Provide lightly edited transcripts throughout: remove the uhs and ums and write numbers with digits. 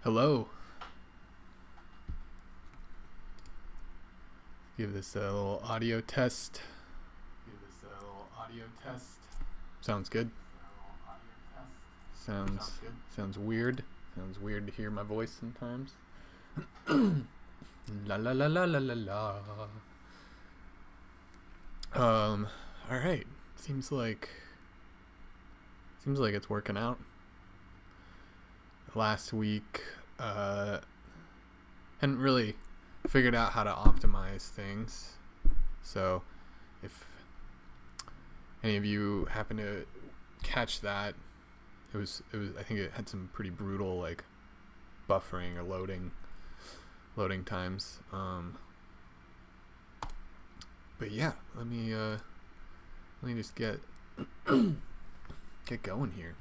Hello. Give this a little audio test. Sounds good. Sounds weird. Sounds weird to hear my voice sometimes. La la la la la la la. All right. Seems like it's working out. Last week, hadn't really figured out how to optimize things. So, if any of you happen to catch that, it was. I think it had some pretty brutal like buffering or loading times. But yeah, let me just get going here.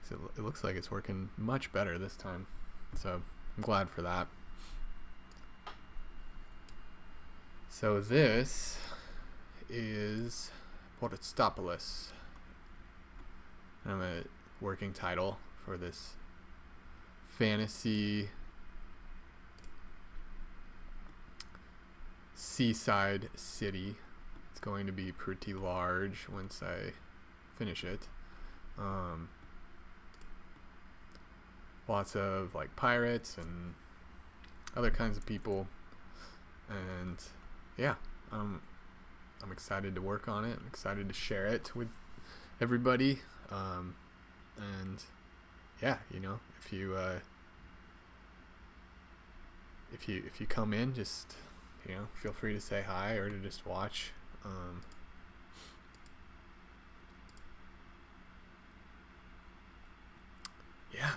So it looks like it's working much better this time, so I'm glad for that. So this is Portstopolis. I'm a working title for this fantasy seaside city. It's going to be pretty large once I finish it. Lots of like pirates and other kinds of people, and yeah, I'm excited to work on it. I'm excited to share it with everybody, and yeah, if you come in, just feel free to say hi or to just watch. Yeah,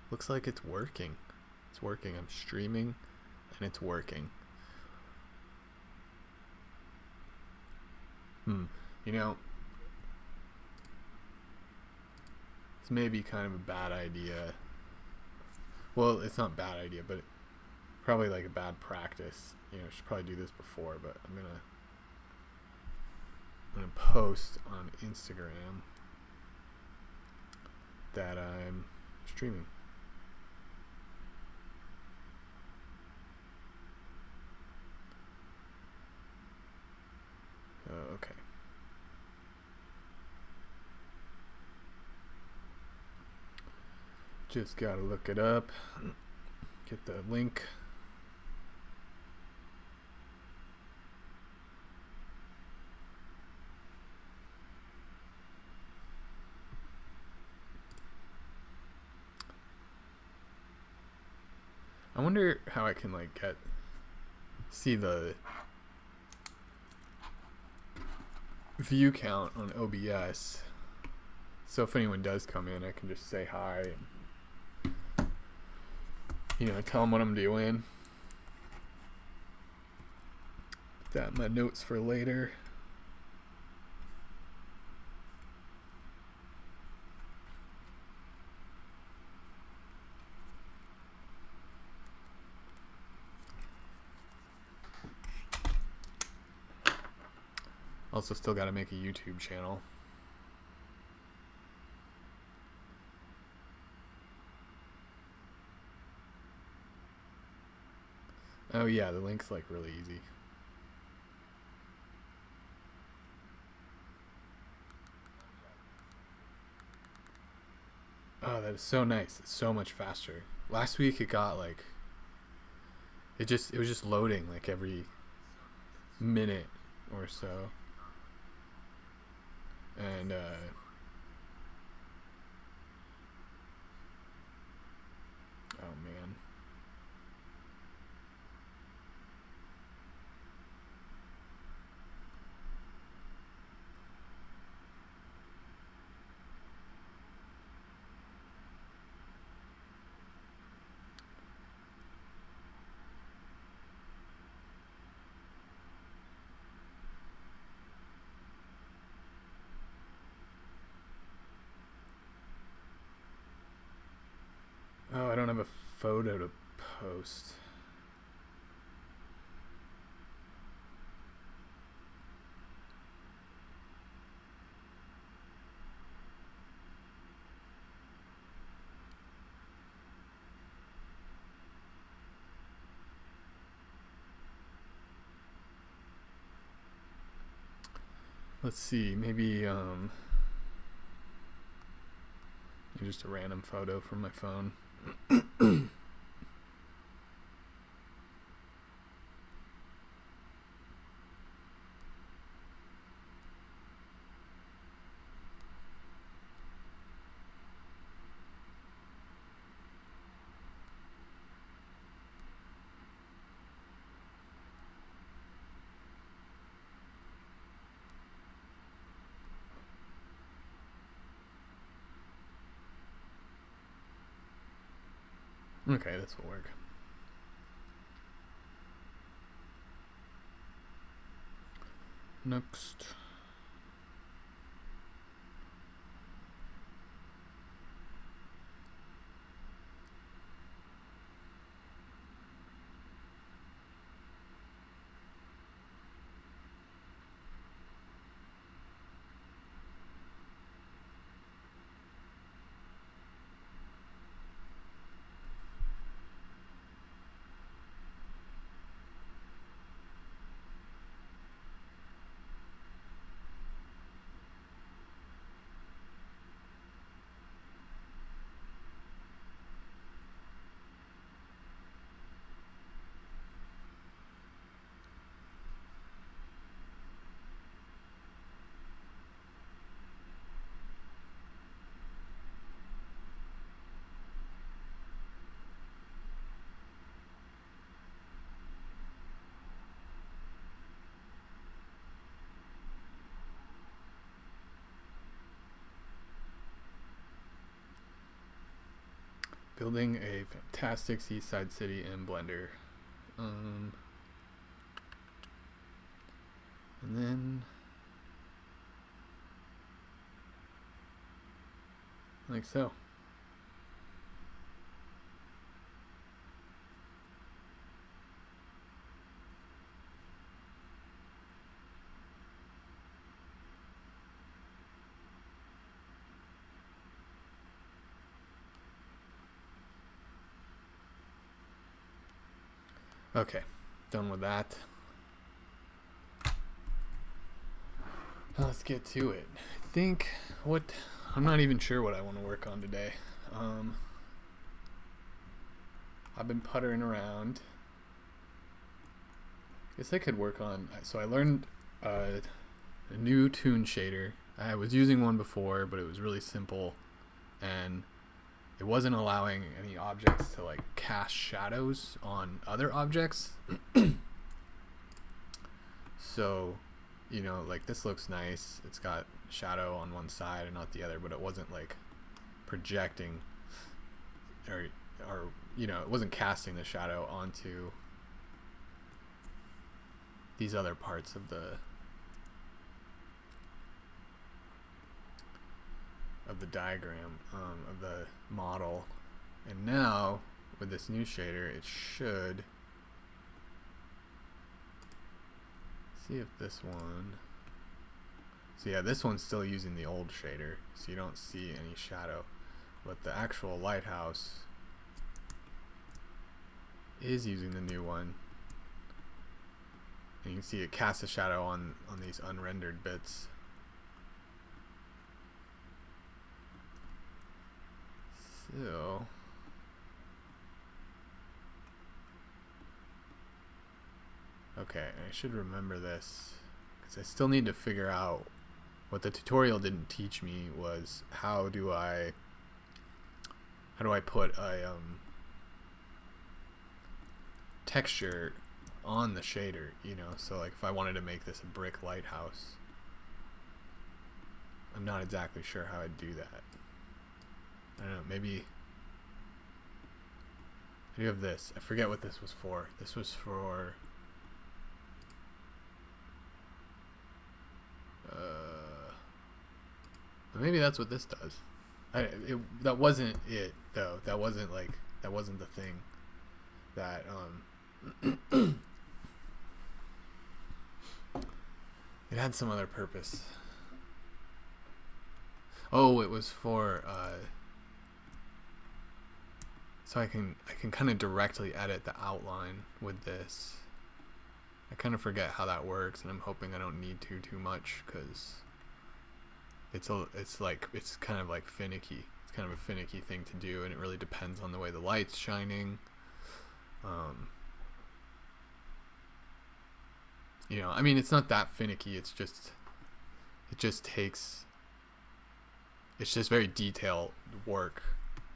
looks like it's working. It's working. I'm streaming and it's working. This may be kind of a bad idea. Well, it's not a bad idea, but probably like a bad practice. I should probably do this before, but I'm gonna post on Instagram that I'm streaming. Okay. Just gotta look it up. Get the link. I wonder how I can see the view count on OBS. So if anyone does come in, I can just say hi and tell them what I'm doing. Put that in my notes for later. Also still got to make a YouTube channel. Oh yeah, the link's really easy. Oh, that is so nice. It's so much faster. Last week it got it was just loading every minute or so. And oh man. Oh, I don't have a photo to post. let's see, maybe just a random photo from my phone. Okay, this will work. Next. Building a fantastic seaside city in Blender. And then like so. Okay, done with that. Now let's get to it. I'm not even sure what I want to work on today. I've been puttering around. Guess I could work on, so I learned a new toon shader. I was using one before, but it was really simple and it wasn't allowing any objects to like cast shadows on other objects. So, you know, like this looks nice. It's got shadow on one side and not the other, but it wasn't like projecting or you know, it wasn't casting the shadow onto these other parts of the diagram, of the model. And now with this new shader, it should, see if this one, so yeah, this one's still using the old shader, so you don't see any shadow, but the actual lighthouse is using the new one. And you can see it casts a shadow on these unrendered bits. So okay, I should remember this because I still need to figure out what the tutorial didn't teach me was how do I put a texture on the shader, you know, so like if I wanted to make this a brick lighthouse, I'm not exactly sure how I'd do that. I don't know, maybe I do have this. I forget what this was for. This was for maybe that's what this does. That wasn't it though. That wasn't the thing that it had some other purpose. Oh, it was for so I can kind of directly edit the outline with this. I kind of forget how that works, and I'm hoping I don't need to too much, because it's kind of like finicky. It's kind of a finicky thing to do, and it really depends on the way the light's shining. You know, I mean, it's not that finicky. It's just very detailed work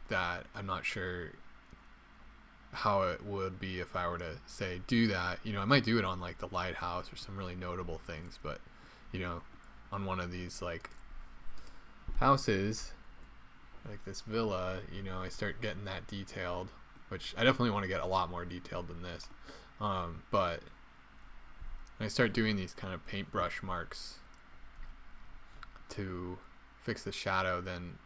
that I'm not sure how it would be if I were to say do that. You know, I might do it on like the lighthouse or some really notable things, but you know, on one of these like houses, like this villa, you know, I start getting that detailed, which I definitely want to get a lot more detailed than this. But when I start doing these kind of paintbrush marks to fix the shadow, then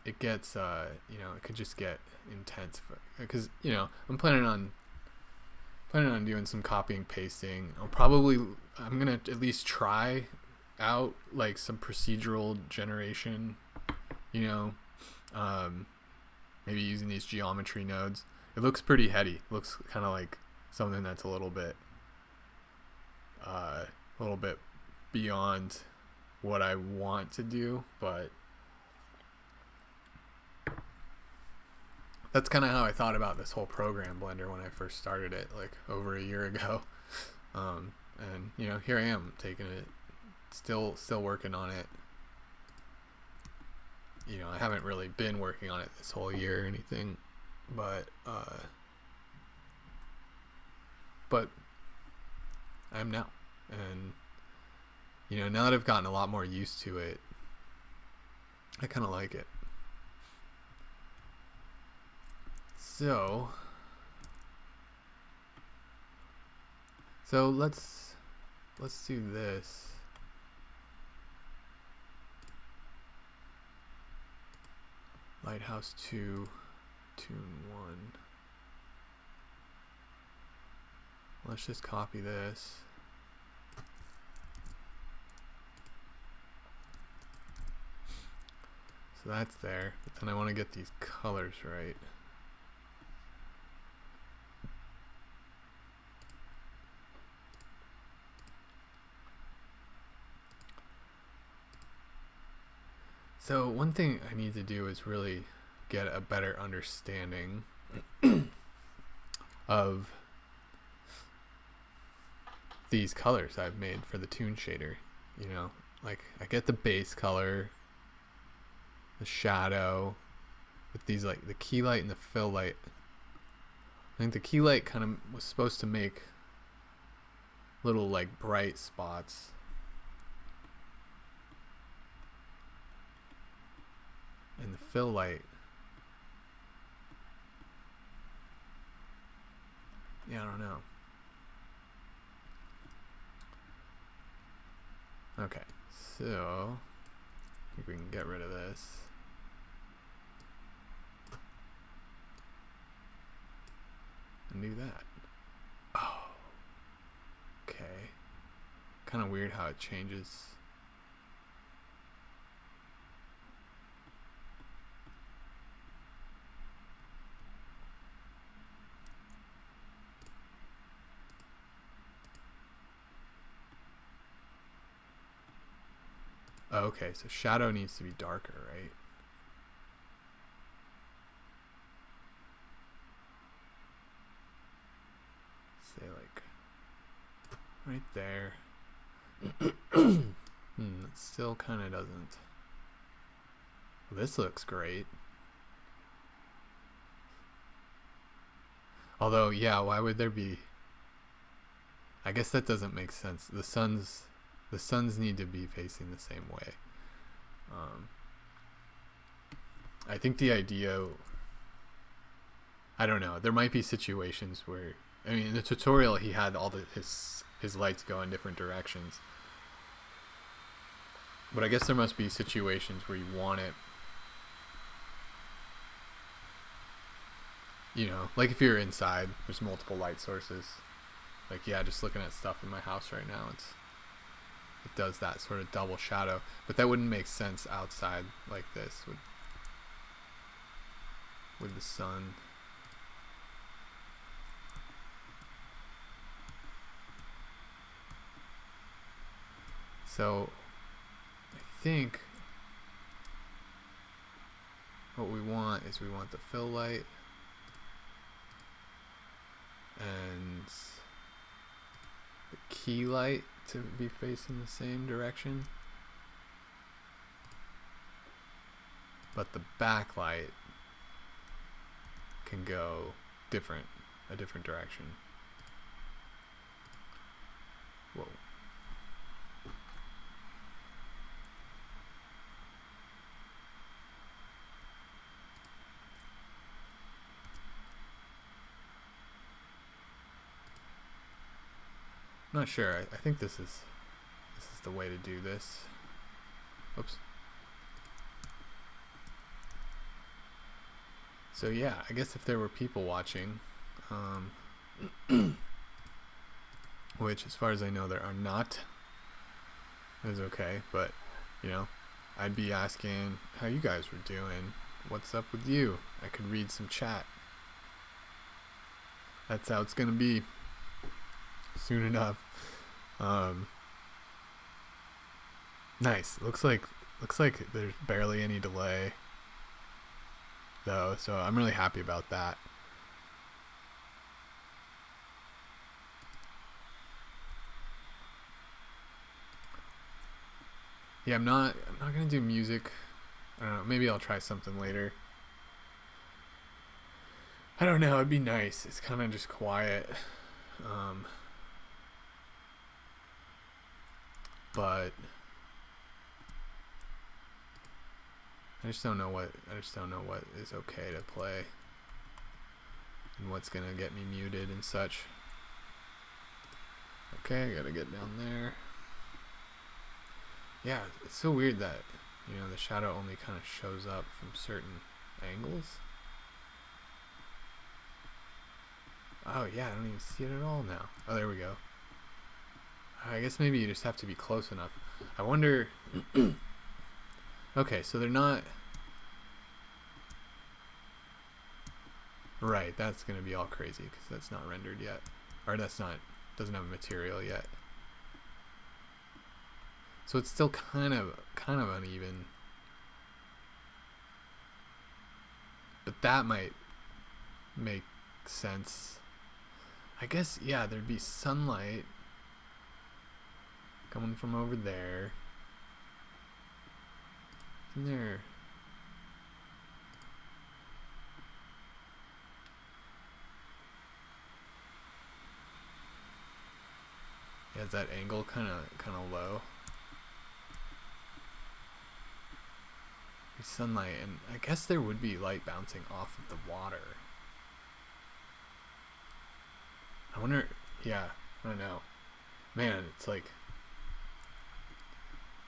it gets you know, it could just get intense, because you know, I'm planning on doing some copying pasting. I'm gonna at least try out like some procedural generation, you know, maybe using these geometry nodes. It looks pretty heady. It looks kind of like something that's a little bit beyond what I want to do, but that's kind of how I thought about this whole program Blender when I first started it, like over a year ago. And you know, here I am taking it, still working on it. You know, I haven't really been working on it this whole year or anything, but I am now. And you know, now that I've gotten a lot more used to it, I kind of like it. So let's do this. Lighthouse 2, Tune 1. Let's just copy this. So that's there, but then I want to get these colors right. So one thing I need to do is really get a better understanding of these colors I've made for the Toon shader. You know, like I get the base color, the shadow, with these like the key light and the fill light. I think the key light kind of was supposed to make little like bright spots. And the fill light, yeah, I don't know. Okay, so I think we can get rid of this. And do that. Oh, okay. Kind of weird how it changes. Okay, so shadow needs to be darker, right? Say like right there. It still kind of doesn't. This looks great. Although, yeah, why would there be? I guess that doesn't make sense. The suns need to be facing the same way. I think the idea, I don't know, there might be situations where, I mean, in the tutorial he had all his lights go in different directions, but I guess there must be situations where you want it, you know, like if you're inside, there's multiple light sources. Like, yeah, just looking at stuff in my house right now, it does that sort of double shadow, but that wouldn't make sense outside like this with the sun. So I think what we want is we want the fill light and the key light to be facing the same direction, but the backlight can go a different direction. Whoa. Not sure. I think this is the way to do this. Oops. So yeah, I guess if there were people watching, which as far as I know there are not, is okay, but you know, I'd be asking how you guys were doing. What's up with you? I could read some chat. That's how it's gonna be soon enough. Nice. Looks like there's barely any delay though, so I'm really happy about that. Yeah, I'm not gonna do music. I don't know, maybe I'll try something later. I don't know, it'd be nice. It's kind of just quiet. But I just don't know what is okay to play and what's gonna get me muted and such. Okay, I gotta get down there. Yeah, it's so weird that, you know, the shadow only kind of shows up from certain angles. Oh yeah, I don't even see it at all now. Oh, there we go. I guess maybe you just have to be close enough. I wonder... Okay, so they're not... Right, that's going to be all crazy because that's not rendered yet. Or that's not... doesn't have a material yet. So it's still kind of uneven. But that might make sense. I guess, yeah, there'd be sunlight coming from over there. Isn't there... Yeah, is that angle kind of low? There's sunlight, and I guess there would be light bouncing off of the water. I wonder... Yeah, I don't know. Man, it's like...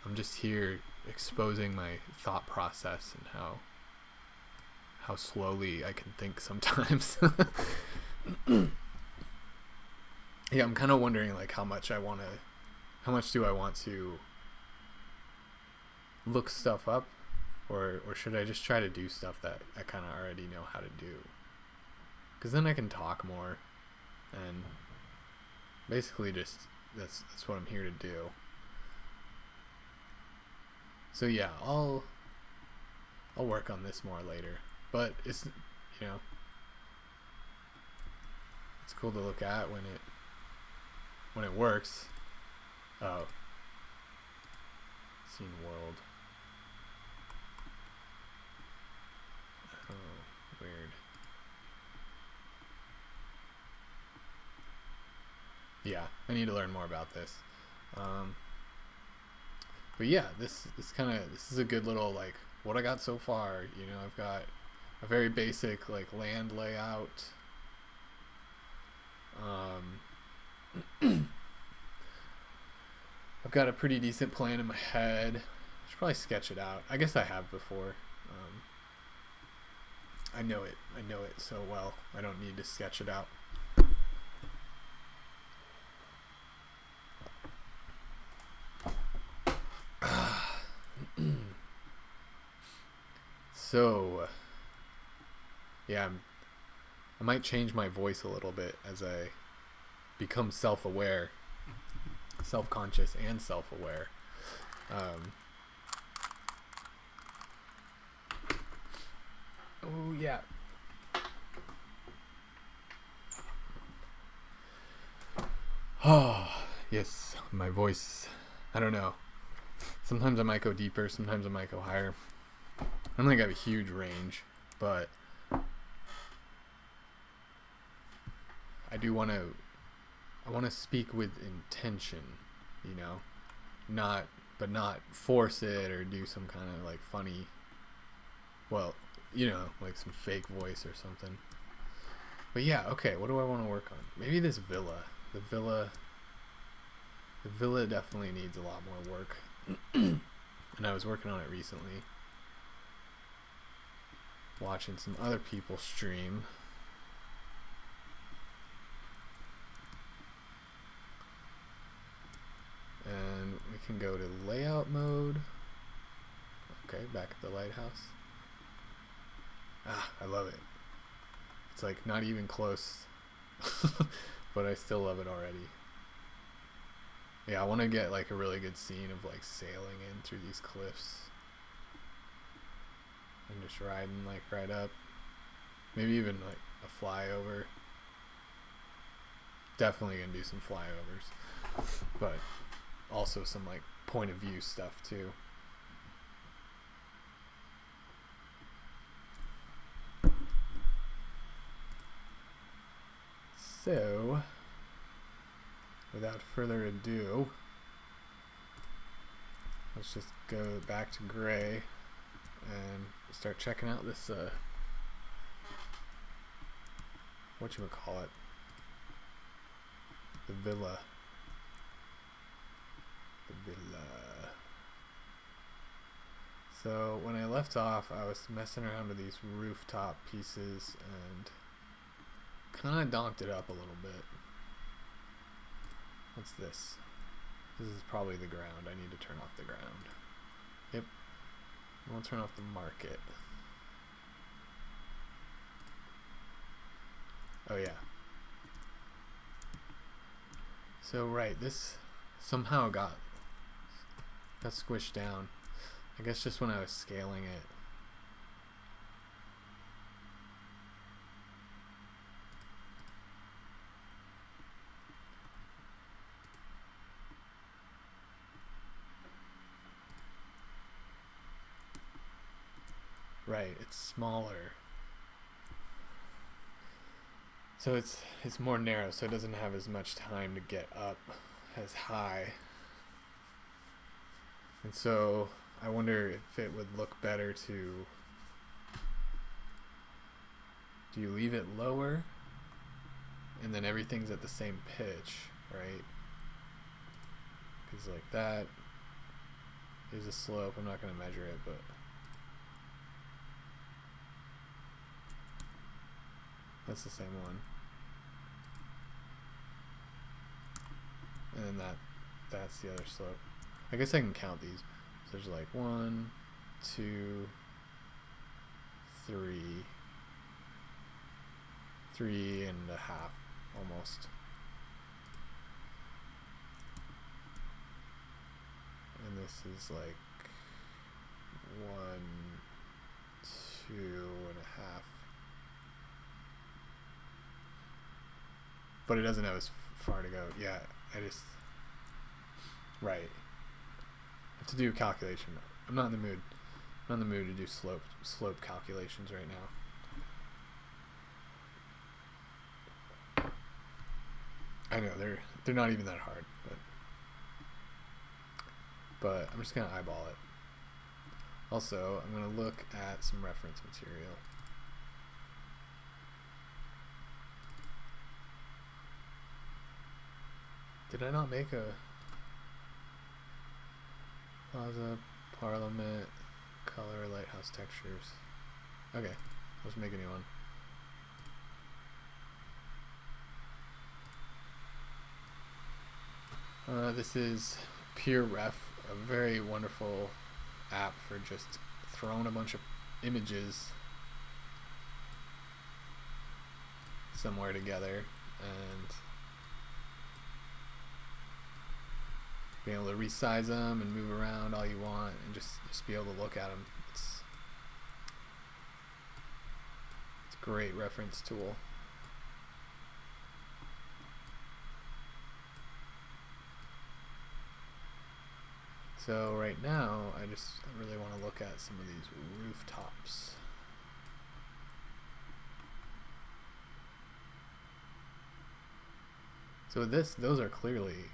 I'm just here exposing my thought process and how slowly I can think sometimes. Yeah, I'm kind of wondering like how much do I want to look stuff up, or should I just try to do stuff that I kind of already know how to do? Because then I can talk more, and basically just that's what I'm here to do. So yeah, I'll work on this more later, but it's, you know, it's cool to look at when it works. Oh, scene world. Oh, weird. Yeah, I need to learn more about this. But yeah, this is a good little, like, what I got so far. You know, I've got a very basic, like, land layout. I've got a pretty decent plan in my head. I should probably sketch it out. I guess I have before. I know it so well. I don't need to sketch it out. So, yeah, I might change my voice a little bit as I become self-aware, self-conscious and self-aware. Um, oh yeah. Oh yes, my voice. I don't know. Sometimes I might go deeper. Sometimes I might go higher. I don't think I have a huge range, but I do want to. I want to speak with intention, you know, not force it or do some kind of like funny, well, you know, like some fake voice or something. But yeah, okay, what do I want to work on? Maybe this villa. The villa definitely needs a lot more work. And I was working on it recently, watching some other people stream. And we can go to layout mode. Okay, back at the lighthouse. Ah, I love it. It's like not even close, but I still love it already. Yeah, I want to get like a really good scene of like sailing in through these cliffs and just riding like right up. Maybe even like a flyover. Definitely gonna do some flyovers, but also some like point of view stuff too. So, without further ado, let's just go back to gray and start checking out this whatchamacallit, the villa. So when I left off, I was messing around with these rooftop pieces and kind of donked it up a little bit. What's this? This is probably the ground. I need to turn off the ground. Yep. We'll turn off the market. Oh yeah. So right, this somehow got squished down. I guess just when I was scaling it. Right, it's smaller. So it's more narrow, so it doesn't have as much time to get up as high. And so I wonder if it would look better to, do you leave it lower and then everything's at the same pitch, right? Because like that is a slope. I'm not going to measure it, but that's the same one. And then that's the other slope. I guess I can count these. So there's like 1, 2, 3, 3.5 almost. And this is like 1, 2.5. But it doesn't have as far to go. Yeah, right. I have to do a calculation. I'm not in the mood. I'm not in the mood to do slope calculations right now. I know they're not even that hard, but I'm just gonna eyeball it. Also, I'm gonna look at some reference material. Did I not make a Plaza, Parliament, color, lighthouse textures? Okay, let's make a new one. This is Pure Ref, a very wonderful app for just throwing a bunch of images somewhere together and being able to resize them and move around all you want, and just be able to look at them. It's a great reference tool. So right now, I really want to look at some of these rooftops. So those are clearly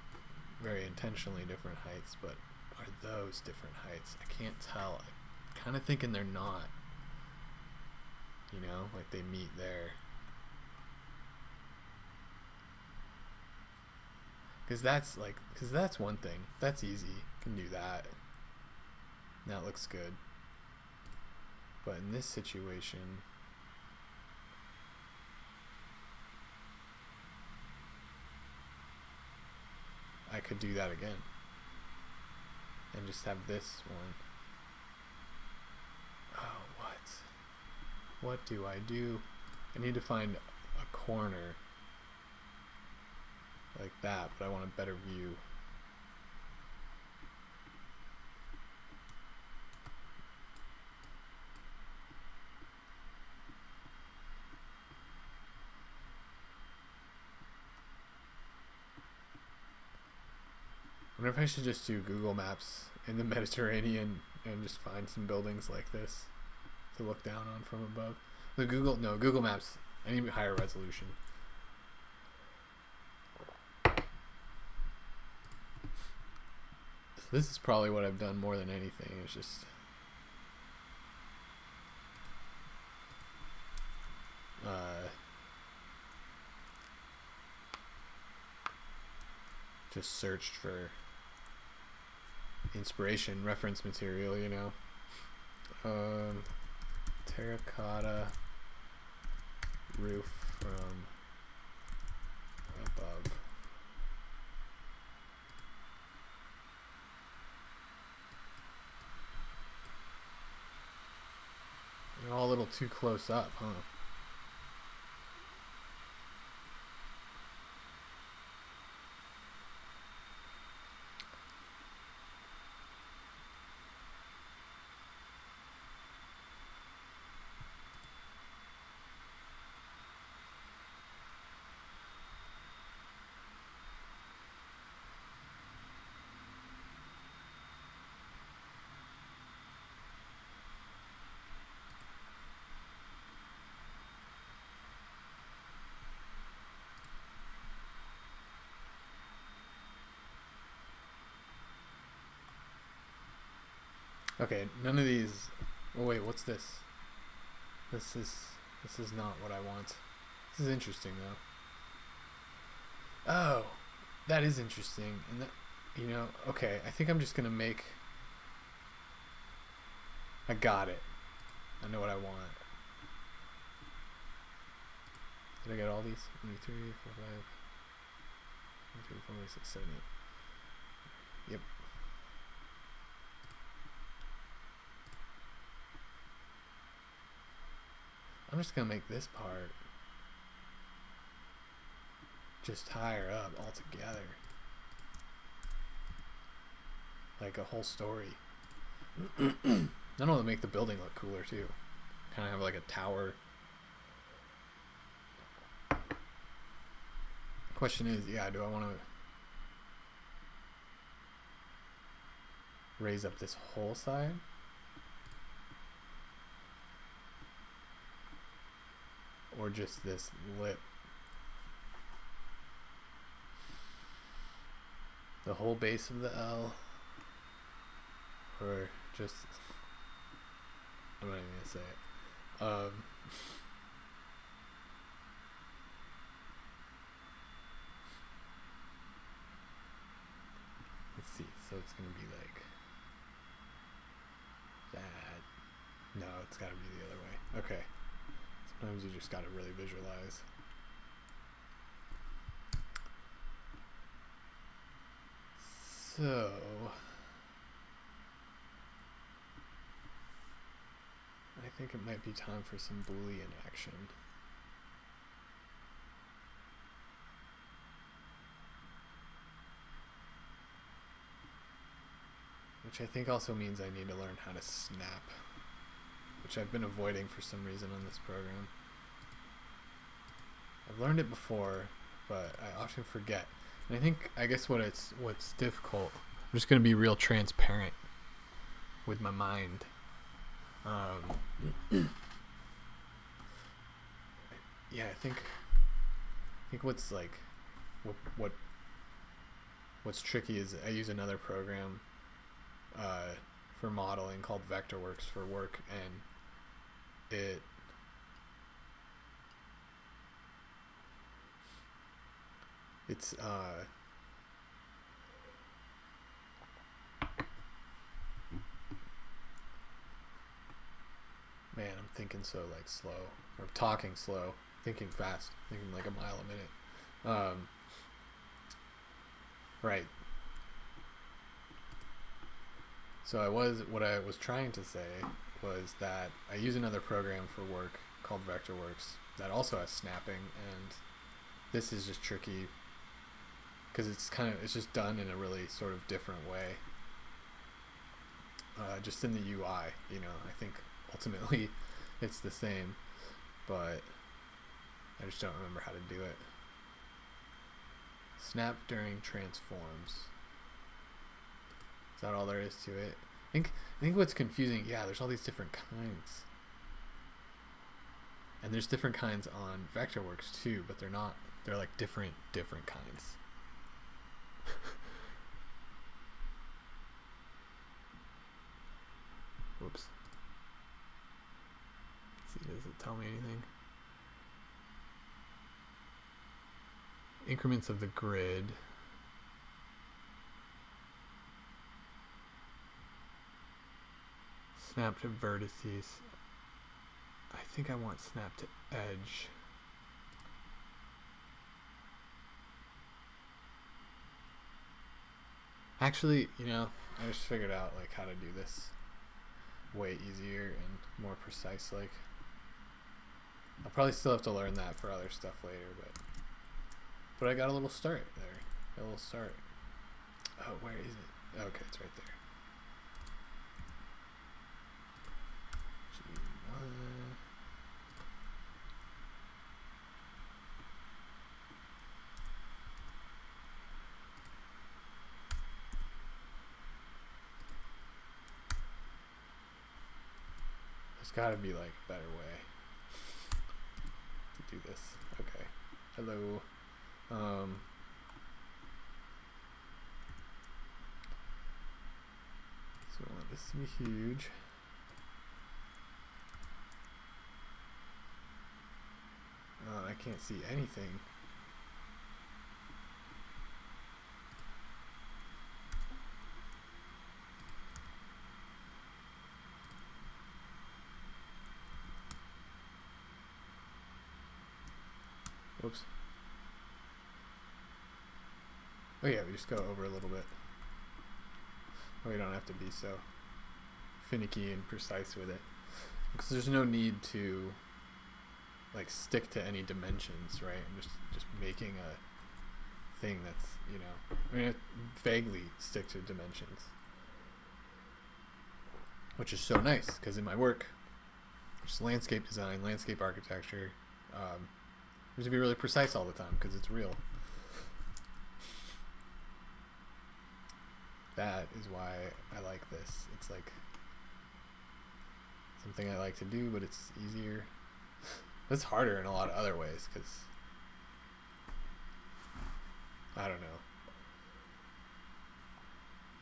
very intentionally different heights, but are those different heights? I can't tell. I'm kind of thinking they're not. You know, like they meet there. Because that's one thing. That's easy. Can do that. That looks good. But in this situation, I could do that again. And just have this one. Oh, what? What do I do? I need to find a corner like that, but I want a better view. I wonder if I should just do Google Maps in the Mediterranean and just find some buildings like this to look down on from above. Google Maps. I need higher resolution. So this is probably what I've done more than anything. It's just searched for inspiration, reference material, you know. Terracotta roof from above. They're all a little too close up, huh? Okay, none of these. Oh wait, what's this? This is not what I want. This is interesting though. Oh, that is interesting, and that, you know, okay. I think I'm just gonna make. I got it. I know what I want. Did I get all these? 1, 2, 3, 4, 5. 1, 2, 3, 4, 5, 6, 7, 8. Yep. I'm just gonna make this part just higher up altogether, like a whole story. That'll make the building look cooler too. Kind of have like a tower. Question is, yeah, do I want to raise up this whole side? Or just this lip? The whole base of the L? Or just... I'm not even gonna say it. Let's see. So it's gonna be like that. No, it's gotta be the other way. Okay. Sometimes you just gotta really visualize. So I think it might be time for some Boolean action. which I think also means I need to learn how to snap, which I've been avoiding for some reason on this program. I've learned it before, but I often forget. And I guess what's difficult, I'm just going to be real transparent with my mind. Yeah, I think what's like, what's tricky is I use another program for modeling called Vectorworks for work, and it's man, I'm thinking so like slow, or talking slow, thinking fast, thinking like a mile a minute. Right. So what I was trying to say was that I use another program for work called Vectorworks that also has snapping, and this is just tricky because it's just done in a really sort of different way. Just in the UI, I think ultimately it's the same, but I just don't remember how to do it. Snap during transforms. Is that all there is to it? I think what's confusing, there's all these different kinds. And there's different kinds on Vectorworks too, but they're like different kinds. Whoops. Let's see, does it tell me anything? Increments of the grid. Snap to vertices. I think I want snap to edge. Actually, I just figured out like how to do this way easier and more precise. Like, I'll probably still have to learn that for other stuff later, but I got a little start there. Got a little start. Oh, where is it? Okay, it's right there. There's gotta be like a better way to do this. Okay. Hello. So I want this to be huge. I can't see anything. Whoops. Oh yeah, we just go over a little bit. We don't have to be so finicky and precise with it, because there's no need to like stick to any dimensions, right? I'm just making a thing that's, I vaguely stick to dimensions, which is so nice because in my work, just landscape design, landscape architecture, I have to be really precise all the time because it's real. That is why I like this. It's like something I like to do, but it's easier. It's harder in a lot of other ways because I don't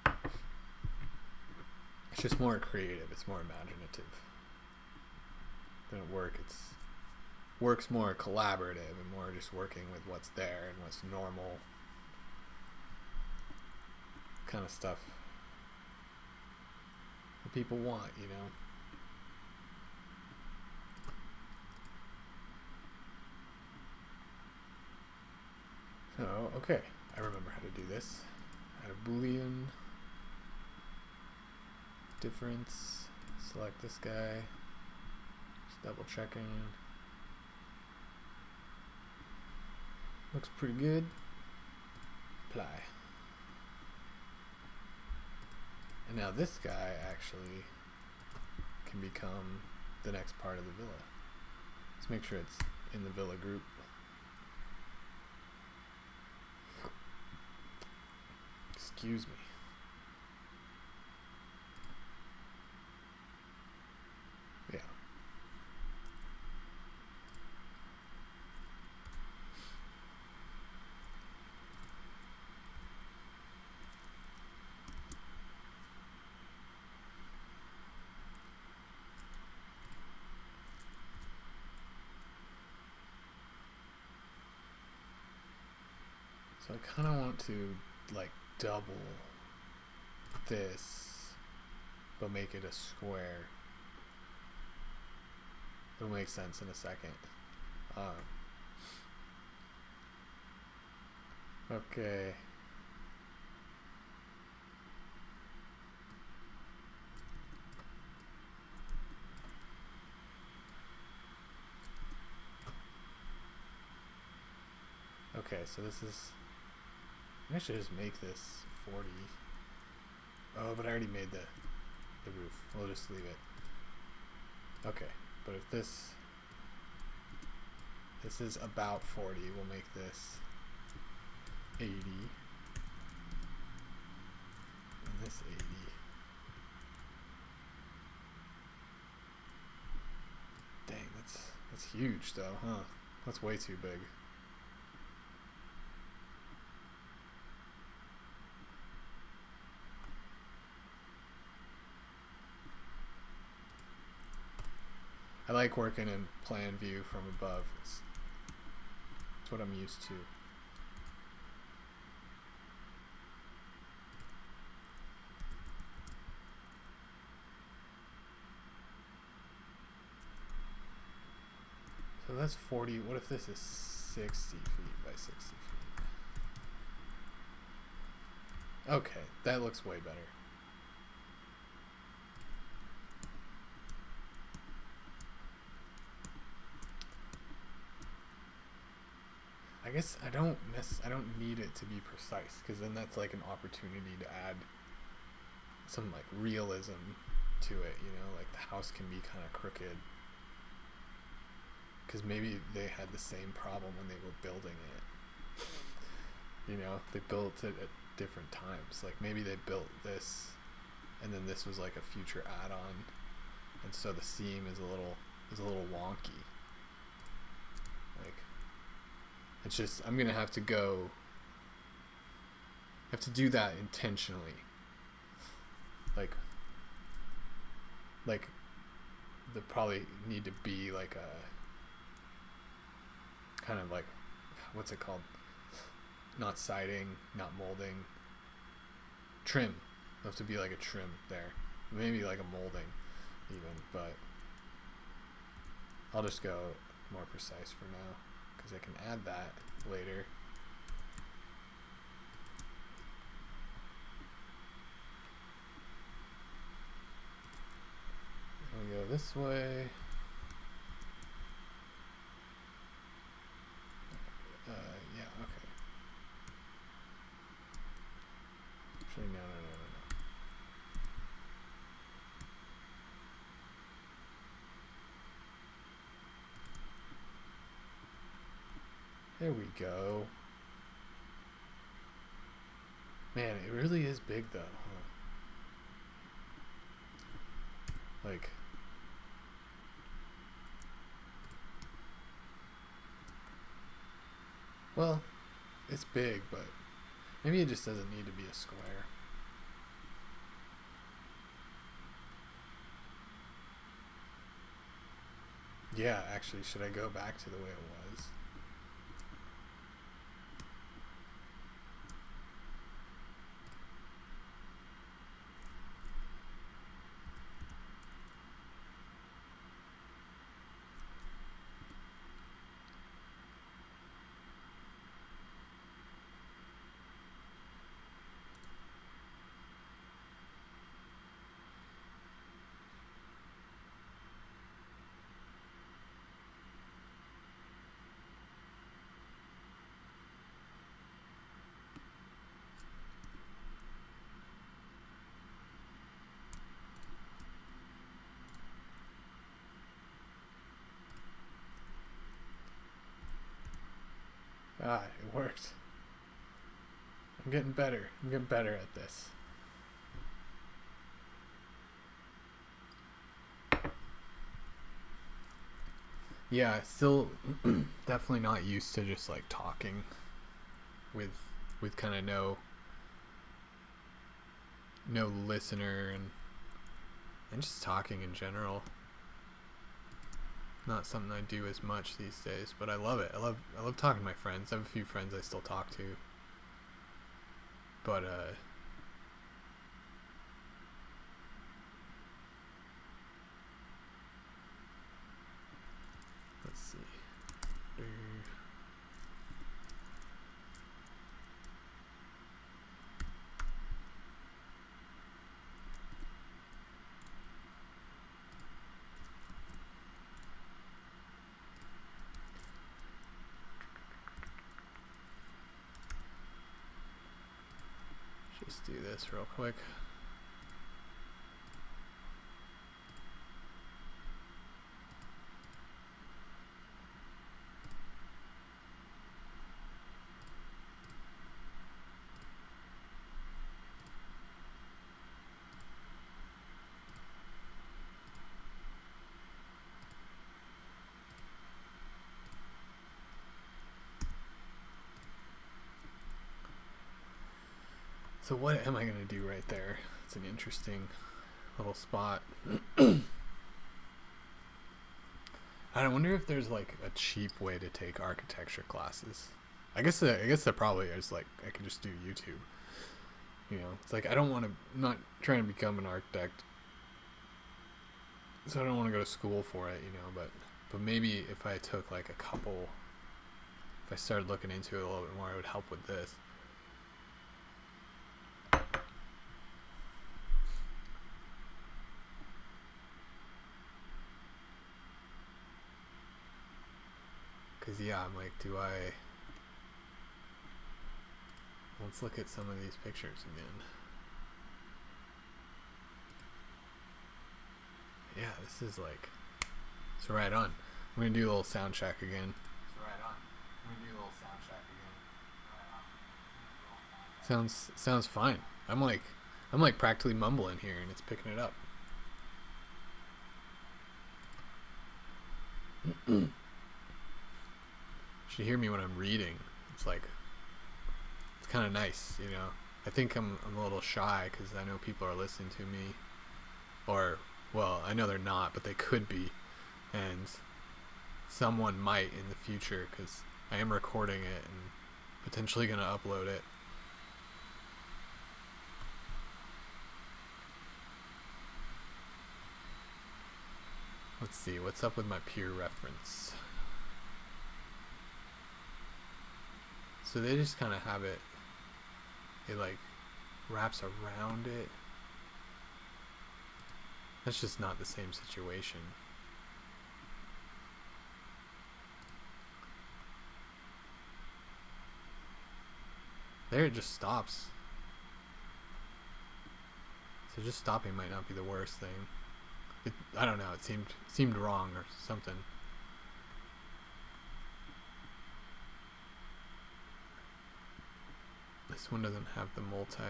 know. It's just more creative. It's more imaginative. Than at work, work's more collaborative and more just working with what's there and what's normal kind of stuff that people want, So, okay, I remember how to do this. Add a Boolean difference, select this guy, just double checking. Looks pretty good. Apply. And now this guy actually can become the next part of the villa. Let's make sure it's in the villa group. Excuse me. Yeah. So I kind of want to like double this, but make it a square. It'll make sense in a second. Okay. Okay, so this is... I should just make this 40. Oh, but I already made the roof. We'll just leave it. Okay, but if this is about 40, we'll make this 80. And this 80. Dang, that's huge though, huh? That's way too big. I like working in plan view from above. It's what I'm used to. So that's 40. What if this is 60 feet by 60 feet? Okay, that looks way better. I guess I don't need it to be precise, because then that's like an opportunity to add some like realism to it, you know, like the house can be kind of crooked, because maybe they had the same problem when they were building it. You know, they built it at different times. Like maybe they built this and then this was like a future add-on, and so the seam is a little wonky. Like, it's just, I'm gonna have to do that intentionally. Like there probably need to be like a kind of like, what's it called? Not siding, not molding. Trim. There'll have to be like a trim there. Maybe like a molding even, but I'll just go more precise for now, because I can add that later. We'll go this way. Yeah, okay. Actually, no. There we go. Man, it really is big though, huh? Like, well, it's big, but maybe it just doesn't need to be a square. Yeah, actually, should I go back to the way it was? Ah, it worked. I'm getting better. I'm getting better at this. Yeah, still definitely not used to just like talking with kind of no listener and just talking in general. Not something I do as much these days, but I love it. I love talking to my friends. I have a few friends I still talk to. But let's see. Just do this real quick. So what am I going to do right there? It's an interesting little spot. I wonder if there's like a cheap way to take architecture classes. I guess there probably is. Like I could just do YouTube. You know, it's like I'm not trying to become an architect, so I don't want to go to school for it. You know, but maybe if I took like if I started looking into it a little bit more, it would help with this. Cause yeah, I'm like, let's look at some of these pictures again. Yeah, this is like, it's right on. I'm gonna do a little sound check again. Sounds fine. I'm like practically mumbling here, and it's picking it up. You should hear me when I'm reading. It's kind of nice, you know. I think I'm a little shy because I know people are listening to me, or well, I know they're not, but they could be, and someone might in the future because I am recording it and potentially gonna upload it. Let's see, what's up with my peer reference? So they just kind of have it like wraps around it. That's just not the same situation. There it just stops. So just stopping might not be the worst thing. I don't know, it seemed wrong or something. This one doesn't have the multi.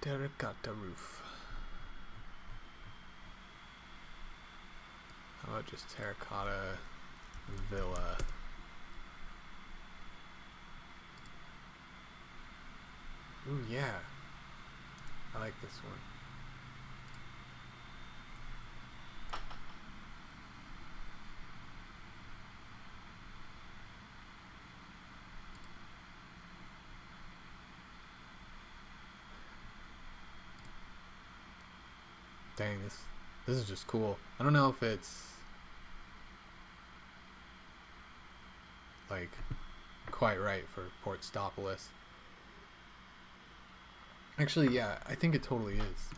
Terracotta roof. How about just terracotta villa? Ooh, yeah. I like this one. Dang, this is just cool. I don't know if it's like quite right for Portstopolis. Actually, yeah, I think it totally is.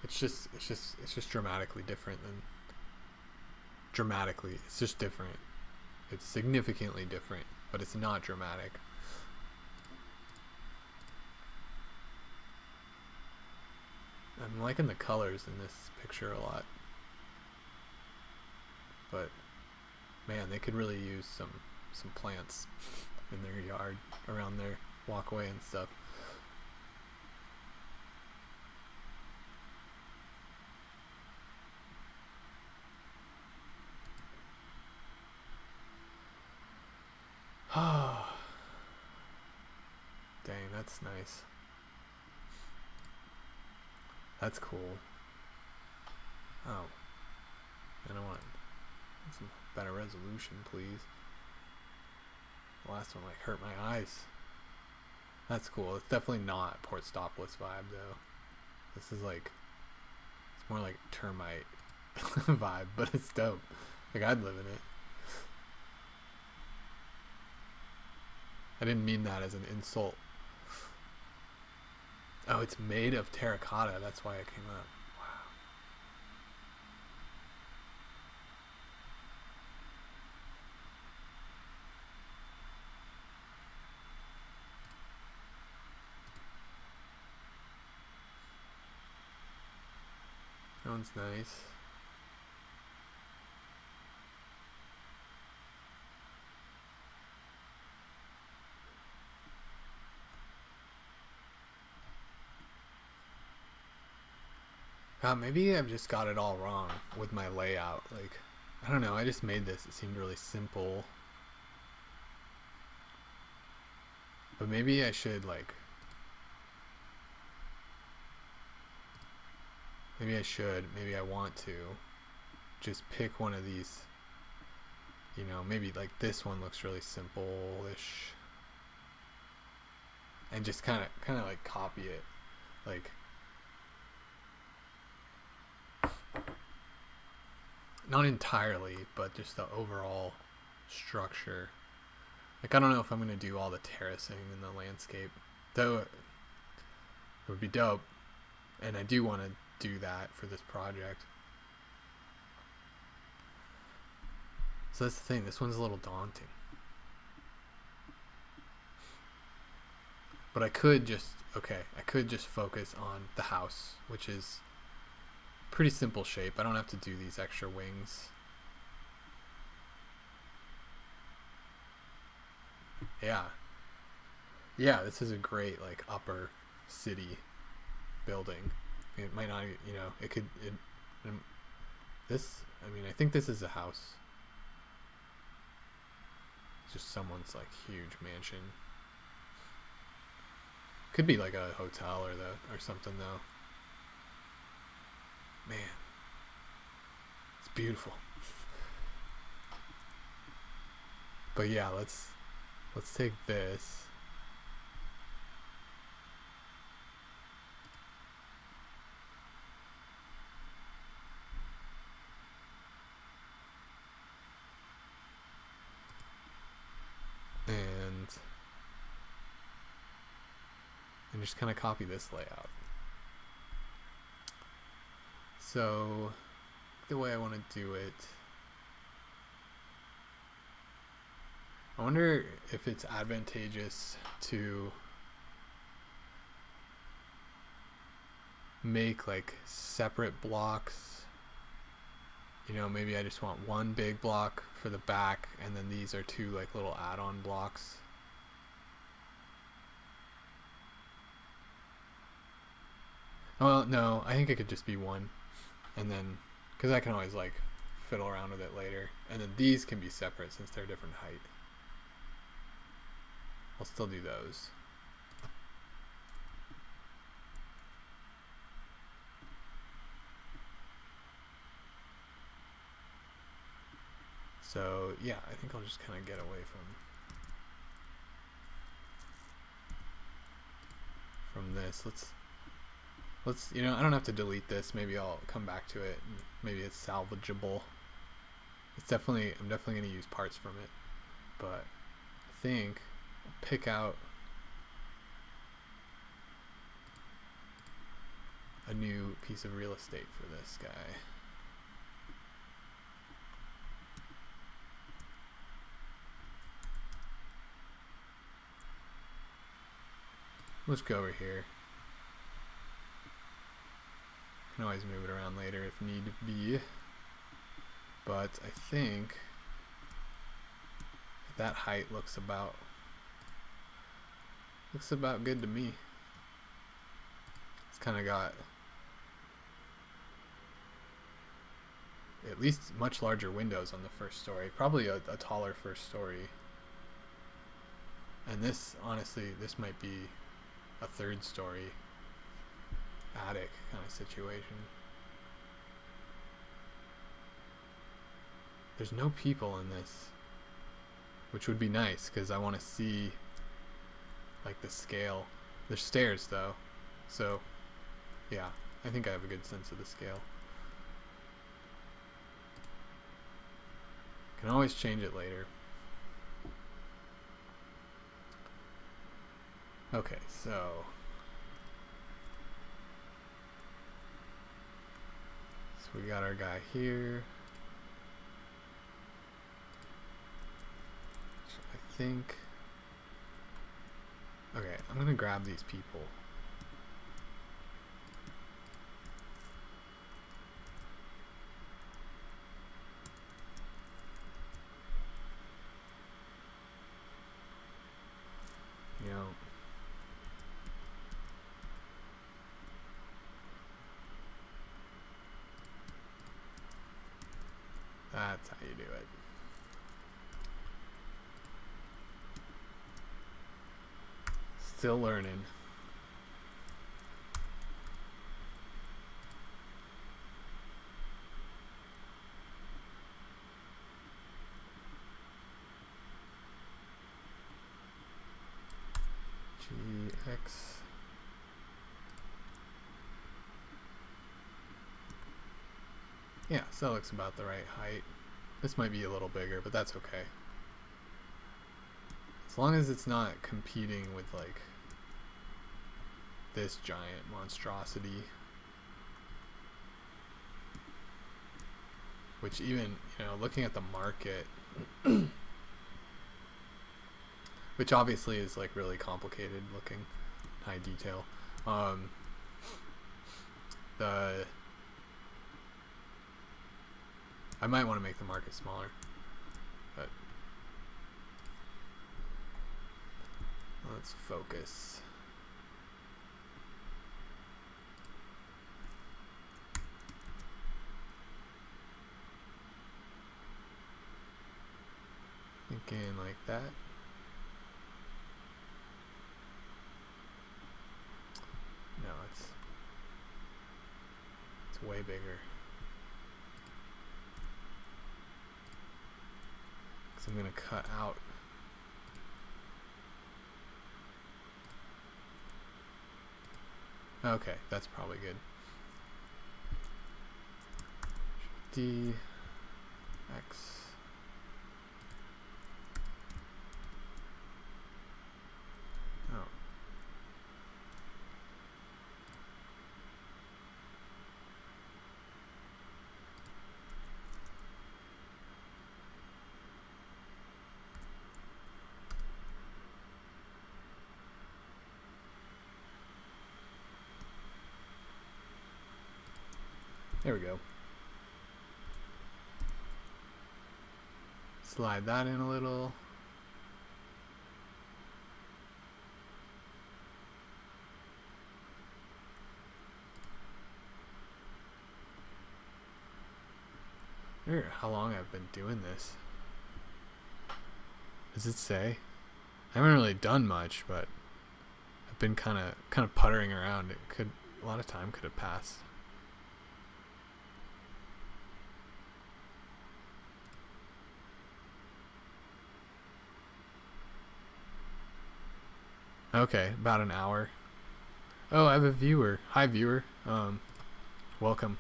It's just dramatically different than dramatically. It's just different. It's significantly different, but it's not dramatic. I'm liking the colors in this picture a lot. But man, they could really use some plants in their yard, around their walkway and stuff. Dang, that's nice. That's cool. Oh, and I want some better resolution, please. The last one like hurt my eyes. That's cool. It's definitely not Portstopolis vibe though. This is like, it's more like termite vibe, but it's dope. Like I'd live in it. I didn't mean that as an insult. Oh, it's made of terracotta. That's why it came up. Wow. That one's nice. Maybe I've just got it all wrong with my layout. Like, I don't know. I just made this. It seemed really simple. But maybe I should, like... Maybe I want to just pick one of these. You know, maybe like this one looks really simple-ish. And just kind of like copy it. Like... Not entirely, but just the overall structure. Like, I don't know if I'm going to do all the terracing in the landscape. Though, it would be dope. And I do want to do that for this project. So that's the thing. This one's a little daunting. But I could just focus on the house, which is pretty simple shape. I don't have to do these extra wings. Yeah, this is a great like upper city building. It might not, you know, I think this is a house. It's just someone's like huge mansion. Could be like a hotel or something though. Man, it's beautiful. But yeah, let's take this. And just kind of copy this layout. So the way I want to do it, I wonder if it's advantageous to make like separate blocks. You know, maybe I just want one big block for the back, and then these are two like little add-on blocks. Well, no, I think it could just be one. And then, because I can always like fiddle around with it later. And then these can be separate since they're different height. I'll still do those. So yeah, I think I'll just kind of get away from this. Let's, you know, I don't have to delete this. Maybe I'll come back to it and maybe it's salvageable. I'm definitely going to use parts from it, but I think I'll pick out a new piece of real estate for this guy. Let's go over here. Can always move it around later if need be. But I think that height looks about good to me. It's kind of got at least much larger windows on the first story. Probably a taller first story. And this, honestly, this might be a third story attic kind of situation. There's no people in this, which would be nice because I want to see like the scale. There's stairs though, so yeah, I think I have a good sense of the scale. Can always change it later. Okay, so we got our guy here. I think, okay, I'm gonna grab these people. You know, that's how you do it. Still learning. GX. Yeah, so that looks about the right height. This might be a little bigger, but that's okay. As long as it's not competing with like this giant monstrosity. Which even, you know, looking at the market, which obviously is like really complicated looking, high detail. I might want to make the market smaller, but let's focus. Thinking like that. No, it's way bigger. I'm going to cut out okay, that's probably good. D X oh. There we go. Slide that in a little. I wonder how long I've been doing this. Does it say? I haven't really done much, but I've been kind of puttering around. A lot of time could have passed. Okay, about an hour. Oh, I have a viewer. Hi, viewer. Welcome.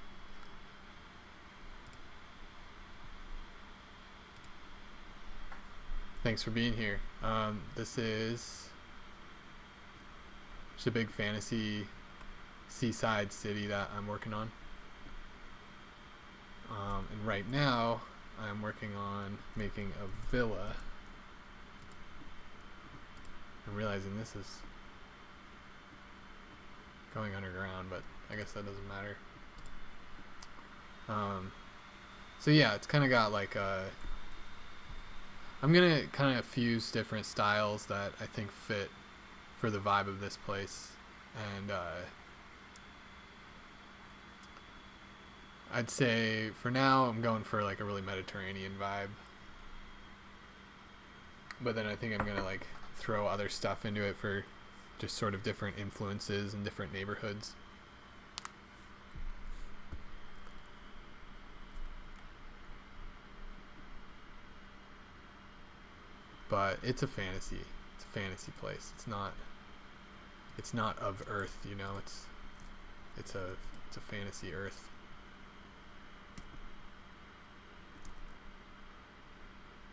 Thanks for being here. This is just a big fantasy seaside city that I'm working on. And right now, I'm working on making a villa. I'm realizing this is going underground, but I guess that doesn't matter. So yeah, it's kind of got like I'm gonna kind of fuse different styles that I think fit for the vibe of this place, and I'd say for now I'm going for like a really Mediterranean vibe, but then I think I'm gonna like throw other stuff into it for just sort of different influences in different neighborhoods. But it's a fantasy. It's a fantasy place. It's not of Earth, you know. It's a fantasy Earth.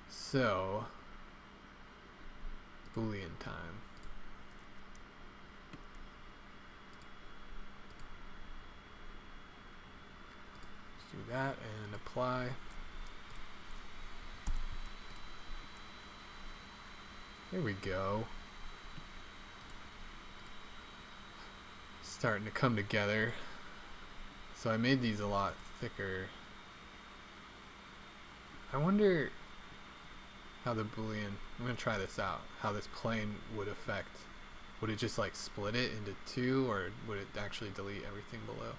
So, Boolean time. Let's do that and apply. There we go. Starting to come together. So I made these a lot thicker. I wonder how the Boolean, I'm going to try this out, how this plane would affect. Would it just like split it into two, or would it actually delete everything below?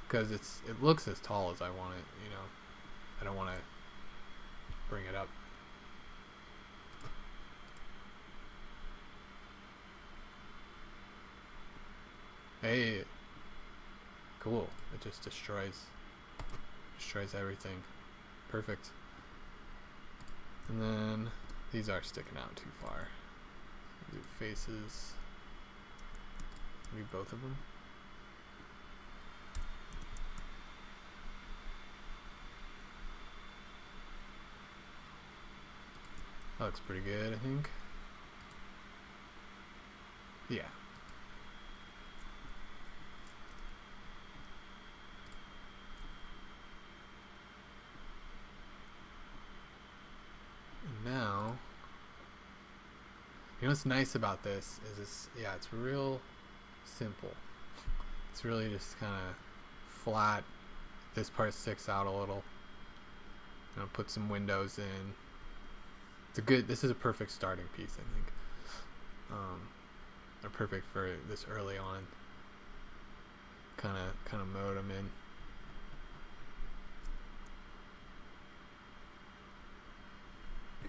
Because it looks as tall as I want it, you know. I don't want to bring it up. Hey, cool. It just destroys everything. Perfect. And then these are sticking out too far. Do faces. Maybe both of them. That looks pretty good, I think. Yeah. And now, you know what's nice about this is it's real simple. It's really just kind of flat. This part sticks out a little. I'll put some windows in. This is a perfect starting piece, I think. They're perfect for this early on kind of mode I'm in.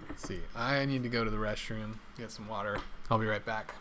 Let's see, I need to go to the restroom, get some water. I'll be right back.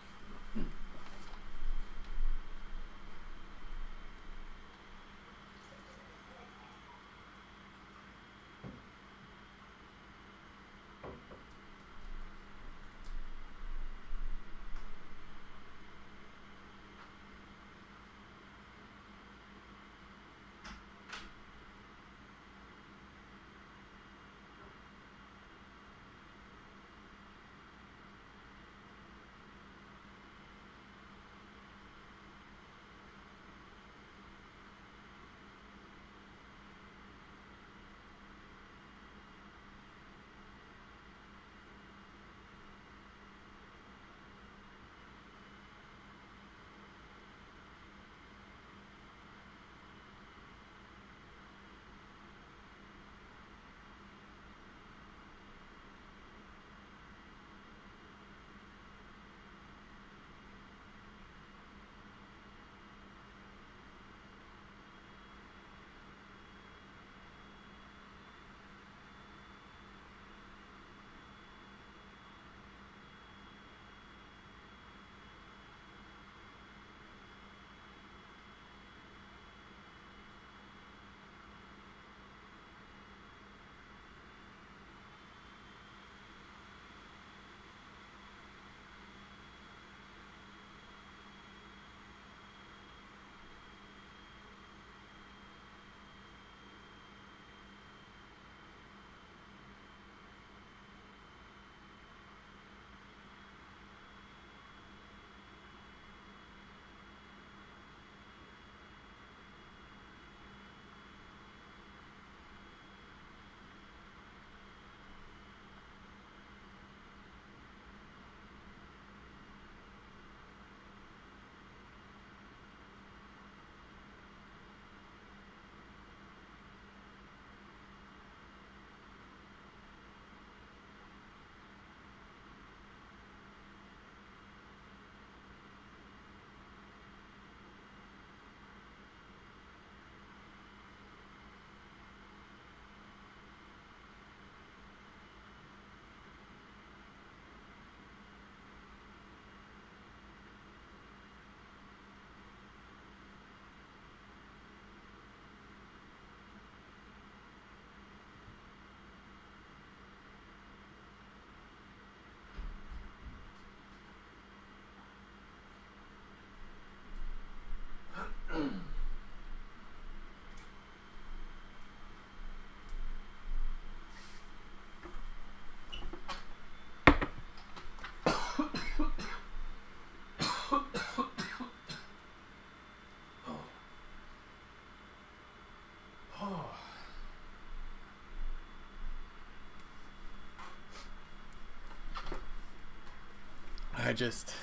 just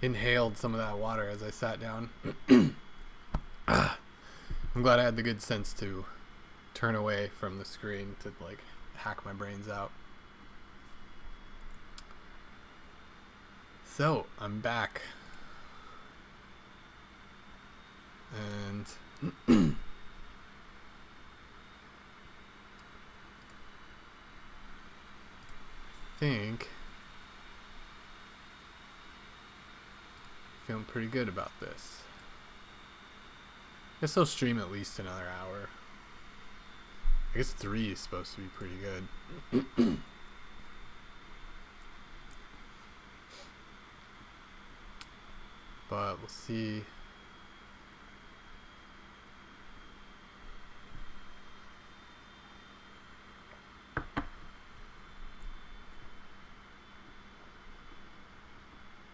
inhaled some of that water as I sat down. I'm glad I had the good sense to turn away from the screen to like hack my brains out. So I'm back, and I think feeling pretty good about this. I guess I'll stream at least another hour. I guess 3 is supposed to be pretty good. But we'll see.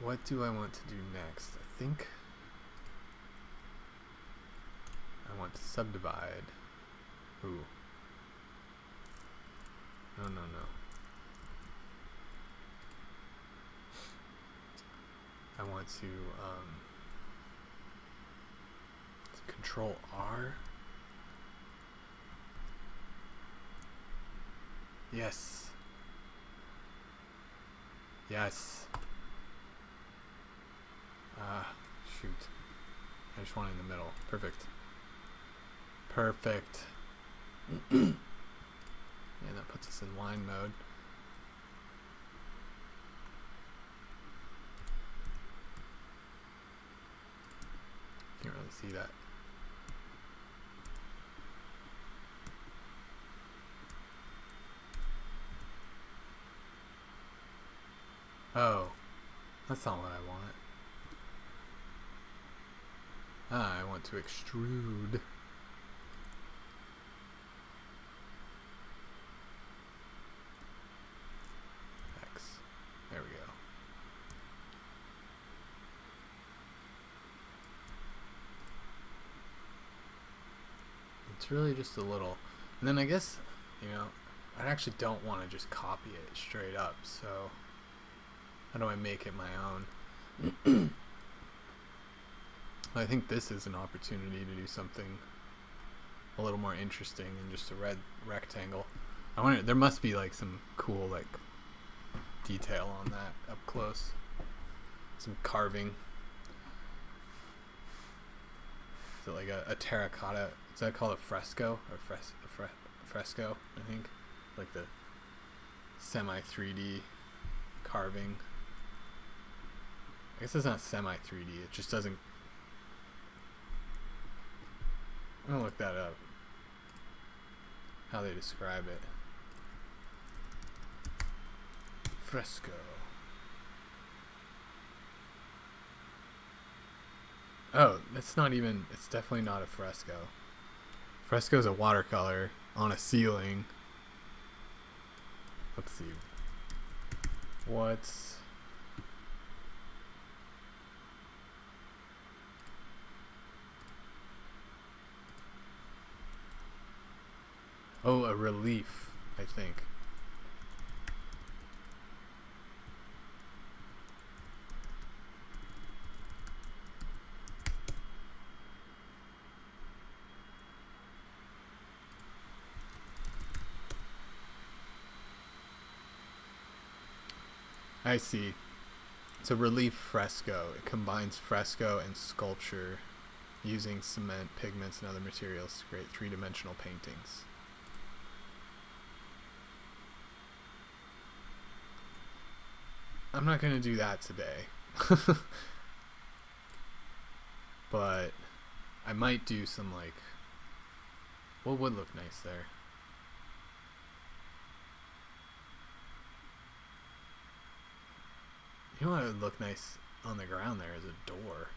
What do I want to do next? I think I want to subdivide. Ooh. No. I want to Control R. Yes. Yes. Shoot. I just want it in the middle. Perfect. Perfect. And that puts us in line mode. Can't really see that. Oh, that's not what I want. I want to extrude. X. There we go. It's really just a little. And then I guess, I actually don't want to just copy it straight up, so how do I make it my own? I think this is an opportunity to do something a little more interesting than just a red rectangle. I wonder, there must be like some cool like detail on that up close. Some carving. Is it like a terracotta? Is that called a fresco? Or fresco, I think. Like the semi 3D carving. I guess it's not semi 3D, it just doesn't. I'm gonna look that up. How they describe it. Fresco. Oh, it's not even, it's definitely not a fresco. Fresco is a watercolor on a ceiling. Let's see. What's... Oh, a relief, I think. I see. It's a relief fresco. It combines fresco and sculpture using cement, pigments, and other materials to create three-dimensional paintings. I'm not going to do that today. But I might do some like... What would look nice there? You know what would look nice on the ground there is a door.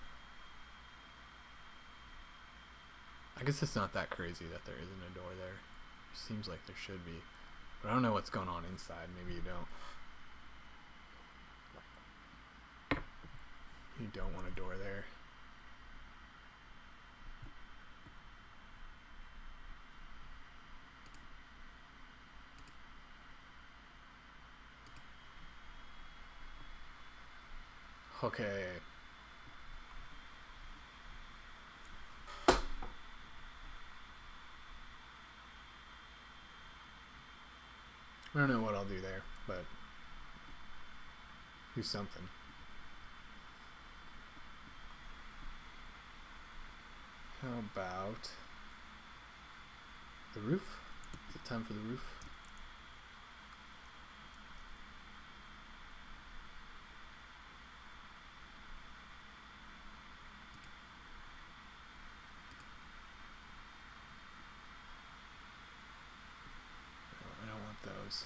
I guess it's not that crazy that there isn't a door there. Seems like there should be. But I don't know what's going on inside. Maybe you don't. You don't want a door there. Okay. I don't know what I'll do there, but do something. How about the roof? Is it time for the roof? No, I don't want those.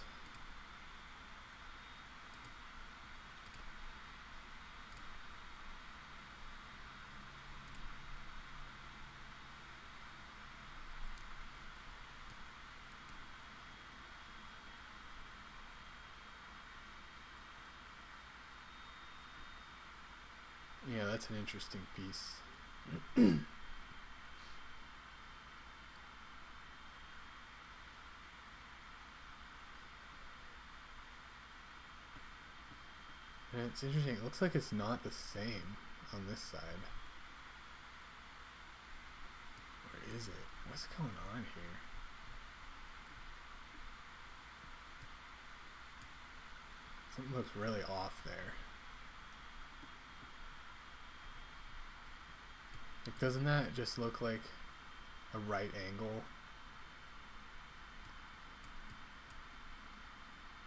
Yeah, that's an interesting piece. And it's interesting. It looks like it's not the same on this side. Or is it? What's going on here? Something looks really off there. Like, doesn't that just look like a right angle?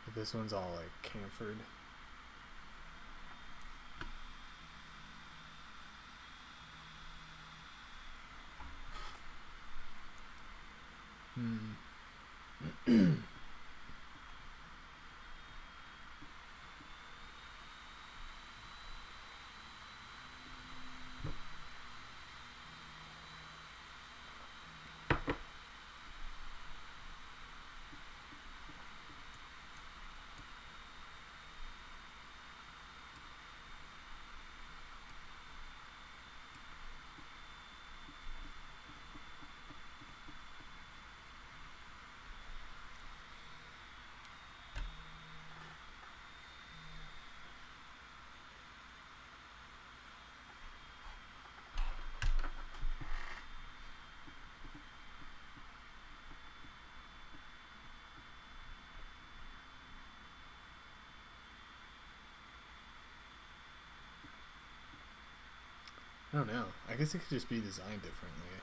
But this one's all like chamfered. I don't know. I guess it could just be designed differently.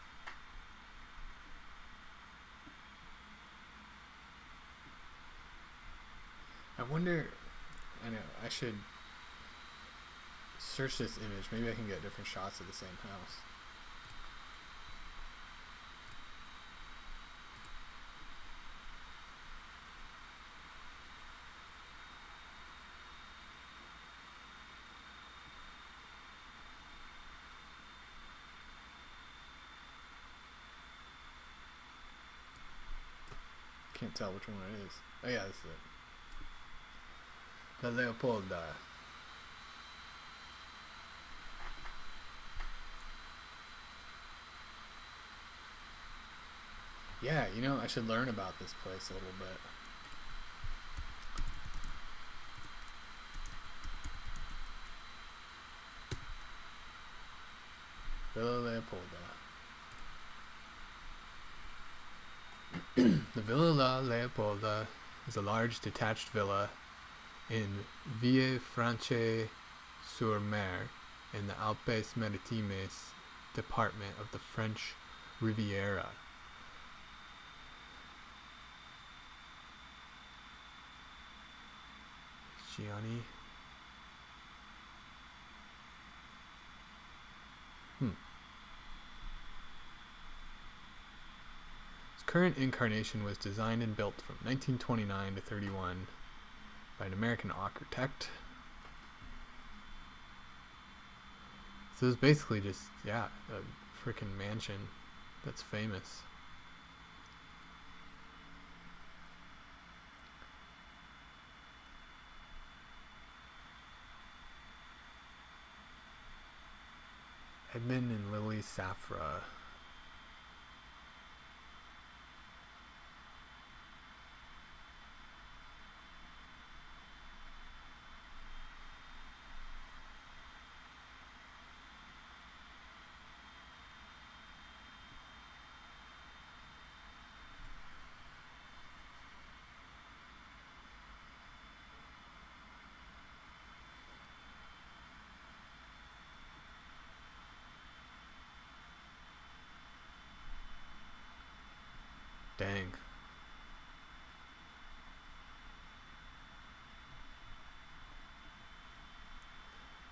I wonder... I know, I should search this image. Maybe I can get different shots of the same house. Can't tell which one it is. Oh yeah, this is it. La Leopolda. Yeah, you know, I should learn about this place a little bit. Villa Leopolda. The Villa La Leopolda is a large detached villa in Villefranche-sur-Mer in the Alpes-Maritimes department of the French Riviera. Gianni. Its current incarnation was designed and built from 1929 to 31 by an American architect. So it's basically just, yeah, a freaking mansion that's famous. Edmund and Lily Safra. Dang.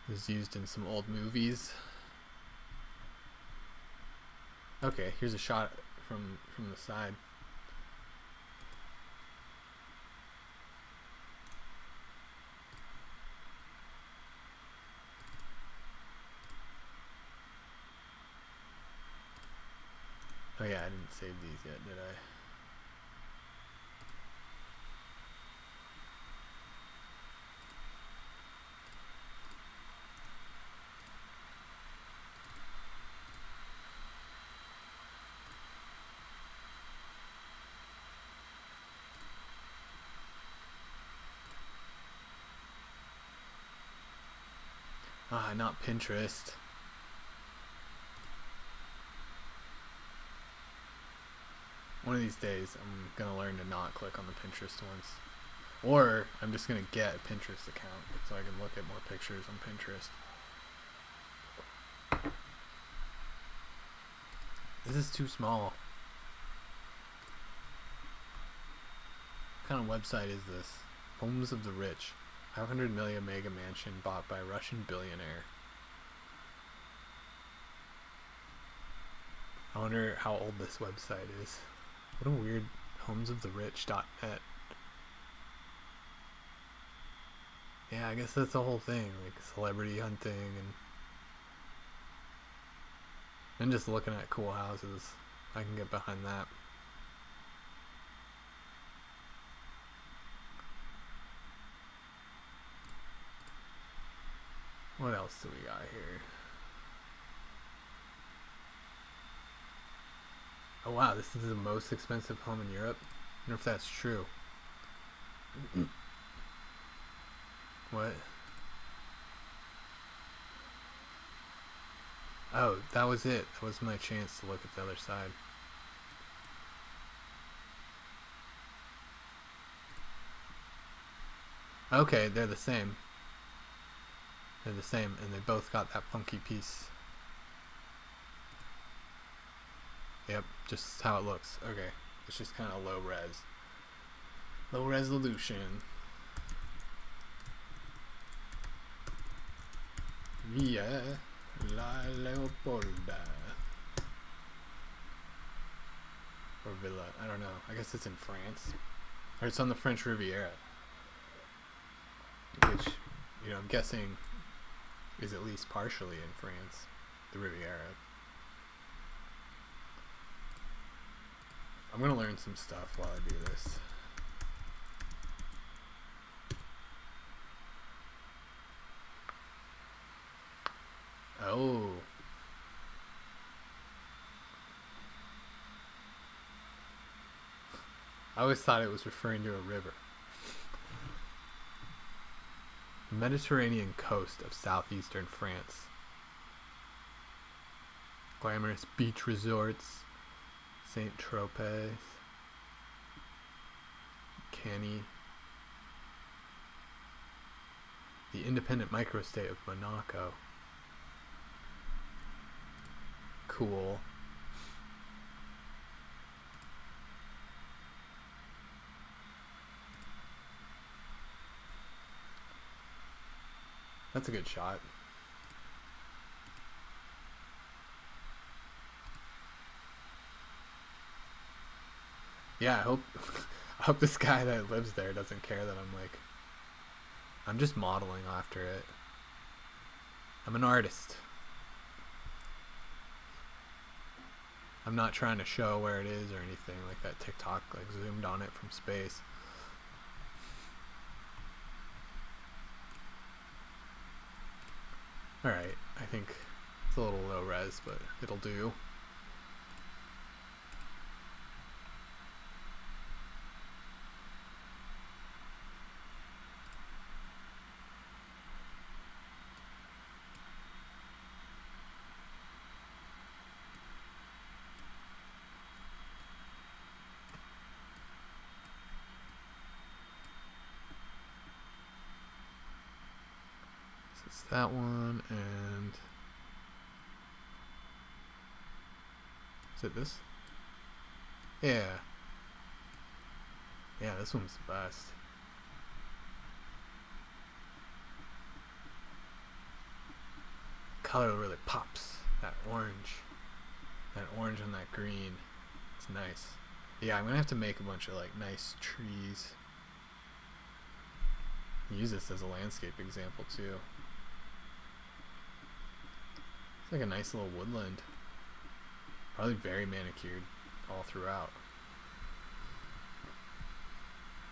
It was used in some old movies. Okay, here's a shot from the side. Oh yeah, I didn't save these yet, did I? Ah, not Pinterest. One of these days, I'm gonna learn to not click on the Pinterest ones. Or I'm just gonna get a Pinterest account so I can look at more pictures on Pinterest. This is too small. What kind of website is this? Homes of the Rich. 500 million mega mansion bought by Russian billionaire. I wonder how old this website is. What a weird homesoftherich.net. Yeah, I guess that's the whole thing, like celebrity hunting and just looking at cool houses. I can get behind that. What else do we got here? Oh wow, this is the most expensive home in Europe? I wonder if that's true. What? Oh, that was it. That was my chance to look at the other side. Okay, they're the same. They're the same, and they both got that funky piece. Yep, just how it looks. Okay, it's just kind of low res. Low resolution. Via La Leopolda. Or Villa, I don't know. I guess it's in France. Or it's on the French Riviera. Which, you know, I'm guessing is at least partially in France. The Riviera. I'm gonna learn some stuff while I do this. Oh. I always thought it was referring to a river. Mediterranean coast of southeastern France. Glamorous beach resorts. Saint Tropez. Cannes. The independent microstate of Monaco. Cool. That's a good shot. Yeah, I hope this guy that lives there doesn't care that I'm just modeling after it. I'm an artist. I'm not trying to show where it is or anything like that TikTok like zoomed on it from space. Alright, I think it's a little low res, but it'll do. It's that one, and is it this? Yeah. Yeah, this one's the best. Color really pops. That orange on that green. It's nice. Yeah, I'm gonna have to make a bunch of like nice trees. Use this as a landscape example too. It's like a nice little woodland. Probably very manicured all throughout.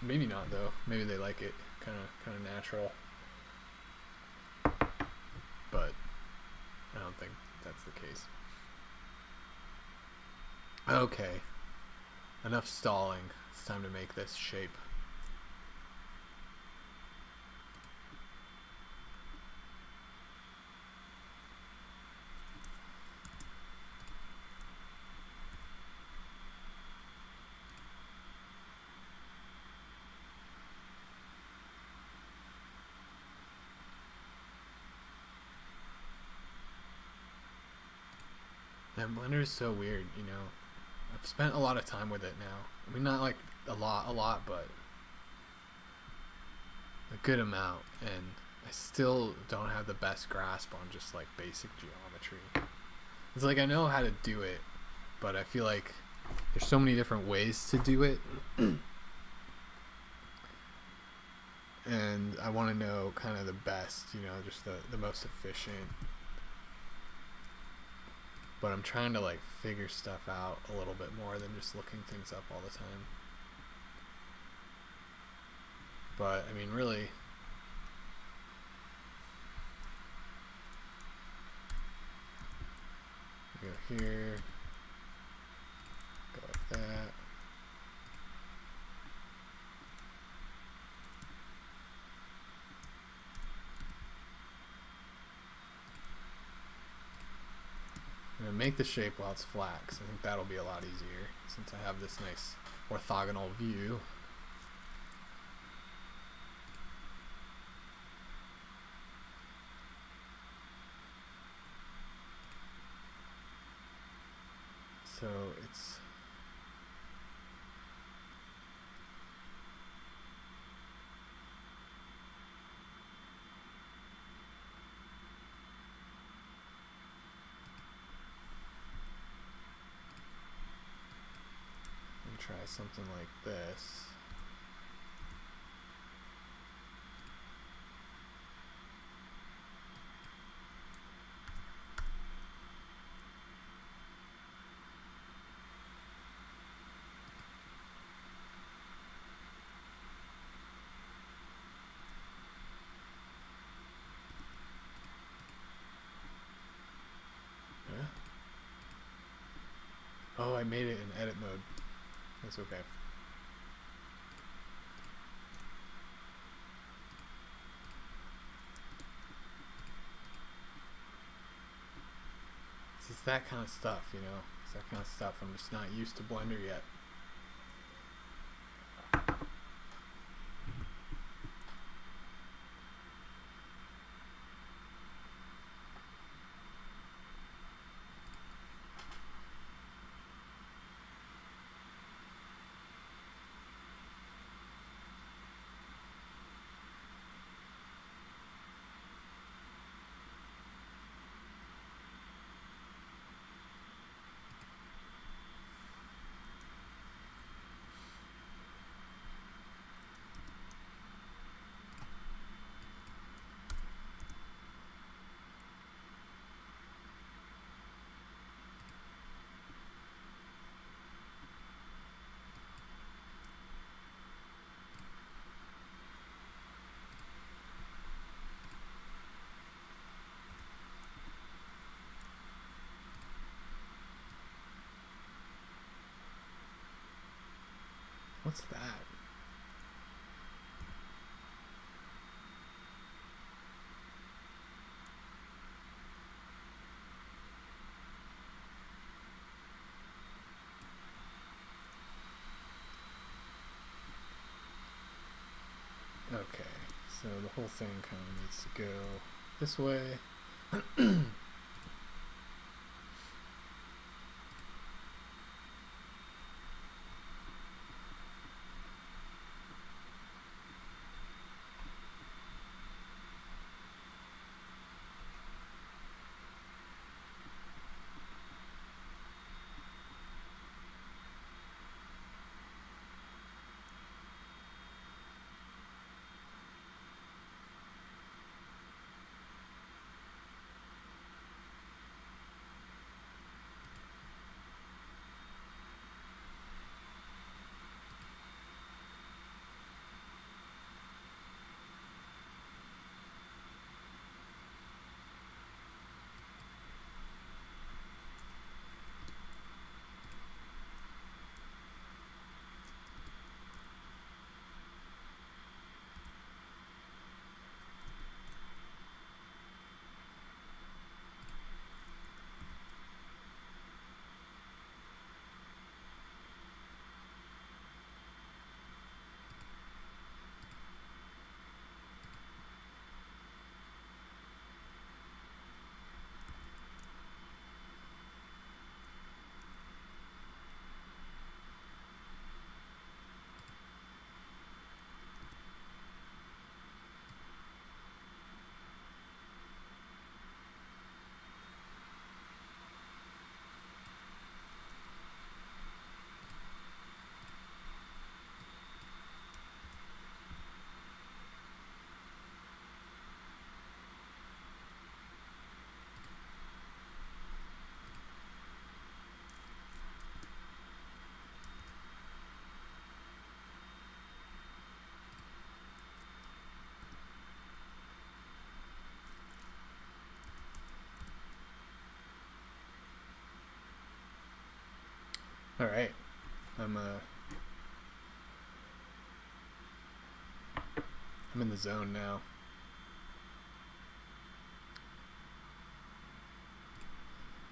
Maybe not though. Maybe they like it kind of natural. But I don't think that's the case. Okay. Enough stalling. It's time to make this shape. Man, Blender is so weird, you know. I've spent a lot of time with it now. I mean, not like a lot, but a good amount. And I still don't have the best grasp on just like basic geometry. It's like I know how to do it, but I feel like there's so many different ways to do it. And I want to know kind of the best, you know, just the most efficient. But I'm trying to like figure stuff out a little bit more than just looking things up all the time. But I mean, really, go here, go like that. I'm going to make the shape while it's flat, because I think that'll be a lot easier since I have this nice orthogonal view. So it's try something like this. Yeah. Oh, I made it in edit mode. That's okay. It's that kind of stuff, you know. It's that kind of stuff. I'm just not used to Blender yet. What's that? Okay, so the whole thing kind of needs to go this way. I'm in the zone now.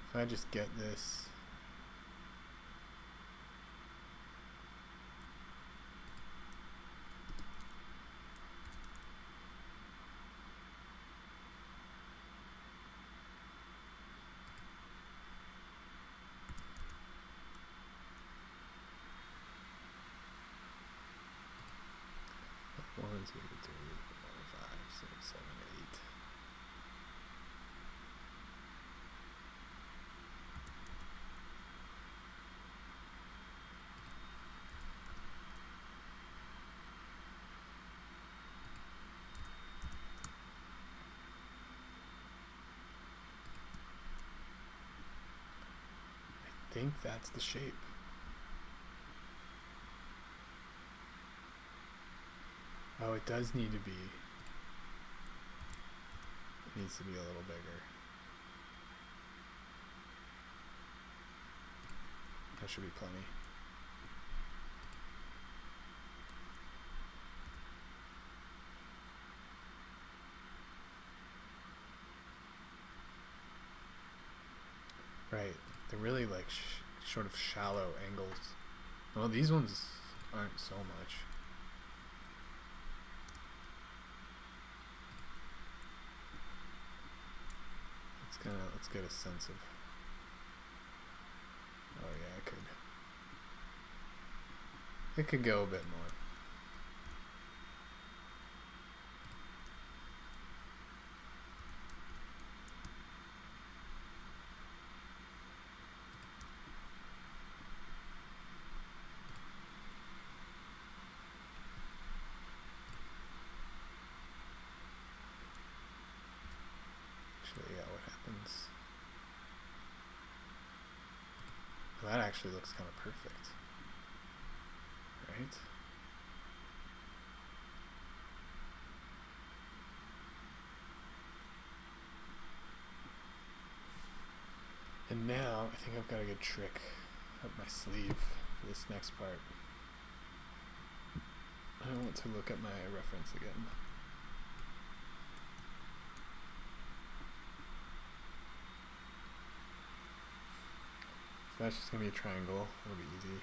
If I just get this. One, two, three, four, 5, 6, 7, 8. I think that's the shape. Oh, it does need to be. It needs to be a little bigger. That should be plenty. Right. They're really like sort of shallow angles. Well, these ones aren't so much. Let's get a sense of. Oh yeah, it could go a bit more. Actually, yeah, what happens? Well, that actually looks kind of perfect, right? And now I think I've got a good trick up my sleeve for this next part. I want to look at my reference again. So that's just going to be a triangle. It'll be easy.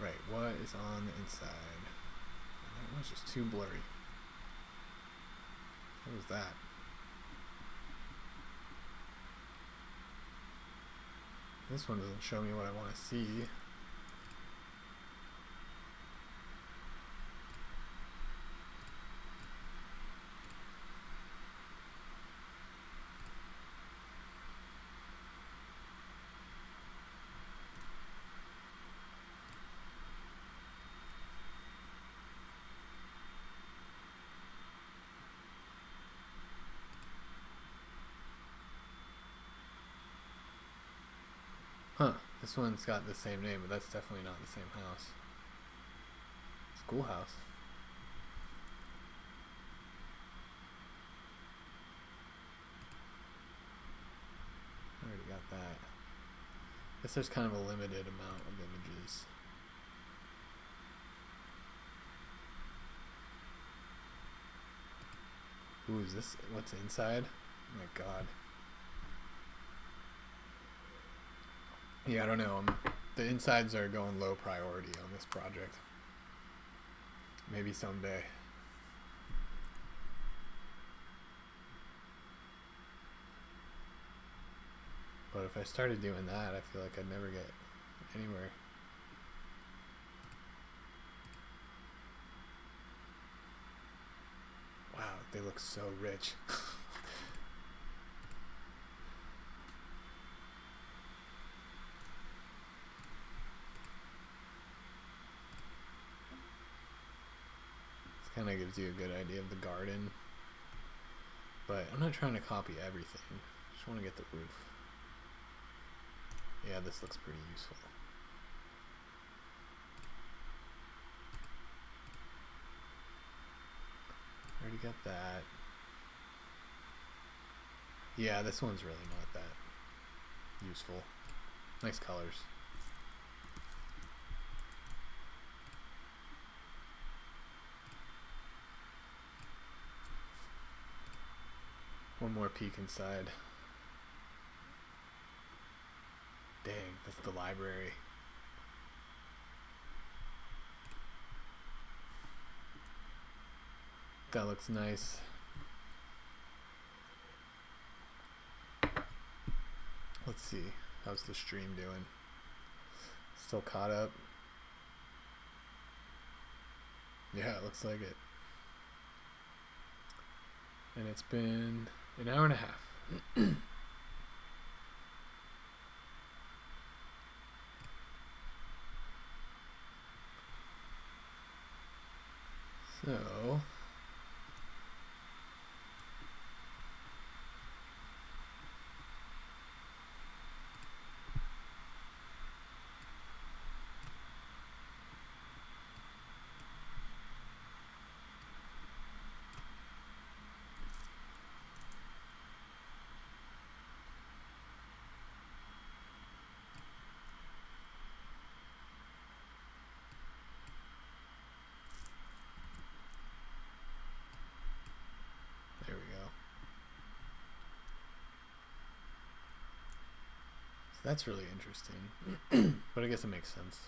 Right, what is on the inside? That was just too blurry. What was that? This one doesn't show me what I want to see. Huh, this one's got the same name, but that's definitely not the same house. Schoolhouse. I already got that. Guess there's kind of a limited amount of images. Ooh, is this what's inside? Oh my god. Yeah, I don't know. The insides are going low priority on this project. Maybe someday. But if I started doing that, I feel like I'd never get anywhere. Wow, they look so rich. Kind of gives you a good idea of the garden, but I'm not trying to copy everything. Just want to get the roof. Yeah, this looks pretty useful. Already got that. Yeah, this one's really not that useful. Nice colors. more peek inside. Dang, that's the library. That looks nice. Let's see. How's the stream doing? Still caught up? Yeah, it looks like it. And it's been an hour and a half. So there we go. So that's really interesting. But I guess it makes sense.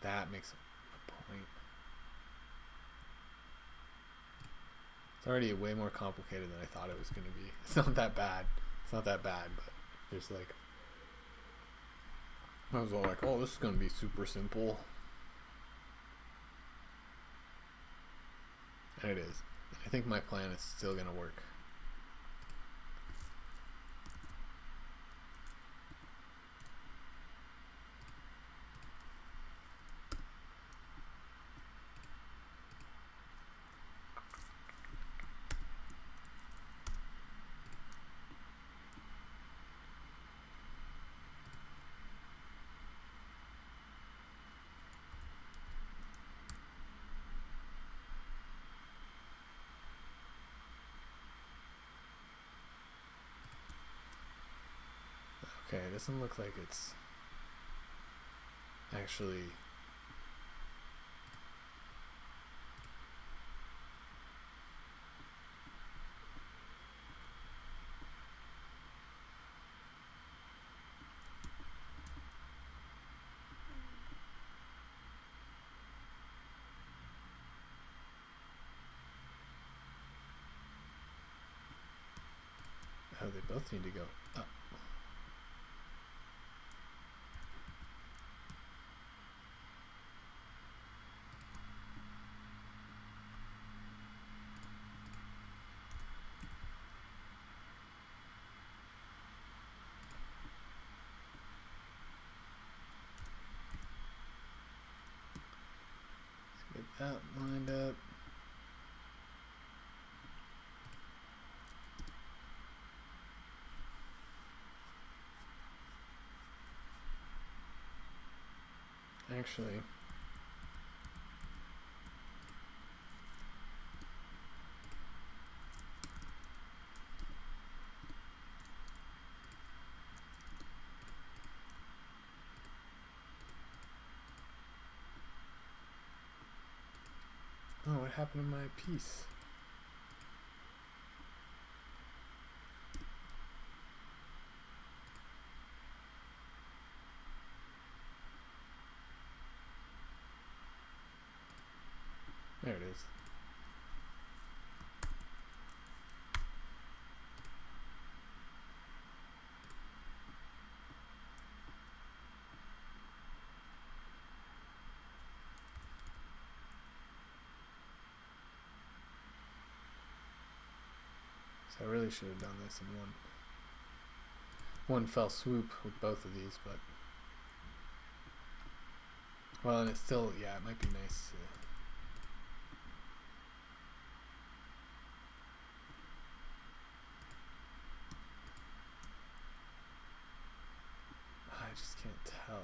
That makes a point. It's already way more complicated than I thought it was going to be. It's not that bad. It's not that bad, but there's like... I was all like, oh, this is going to be super simple. And it is. I think my plan is still going to work. Okay, it doesn't look like it's actually... Oh, they both need to go up. Let's get that lined up. Actually, oh, what happened to my piece? There it is. So I really should have done this in one fell swoop with both of these, but well, and it's still, yeah, it might be nice. I just can't tell.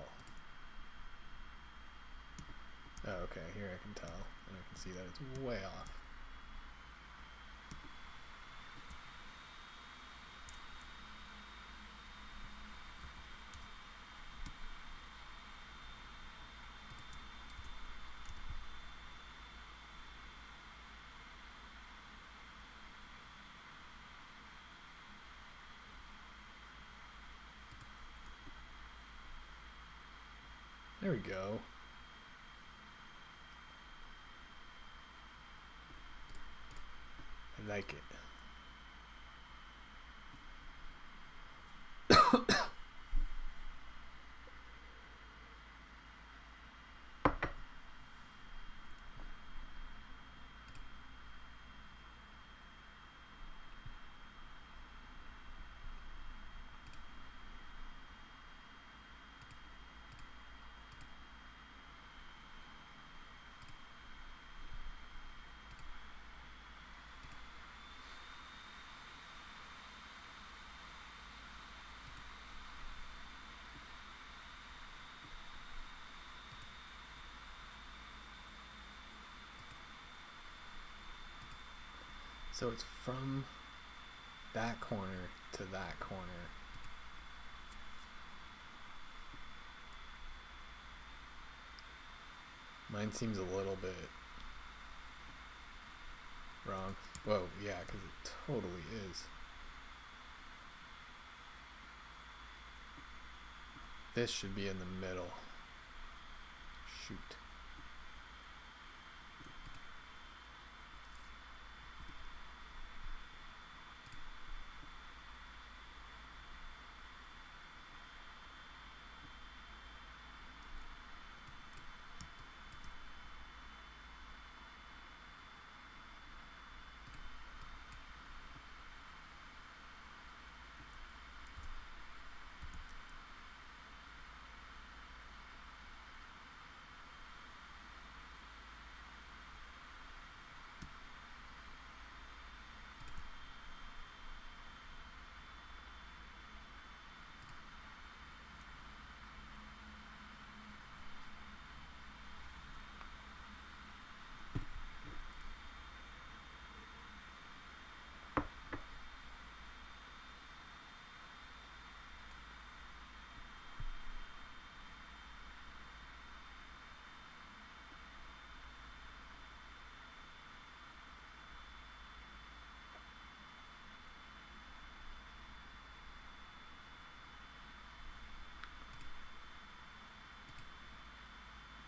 Oh, okay, here I can tell, and I can see that it's way off. There we go. I like it. So it's from that corner to that corner. Mine seems a little bit wrong. Whoa, yeah, because it totally is. This should be in the middle. Shoot.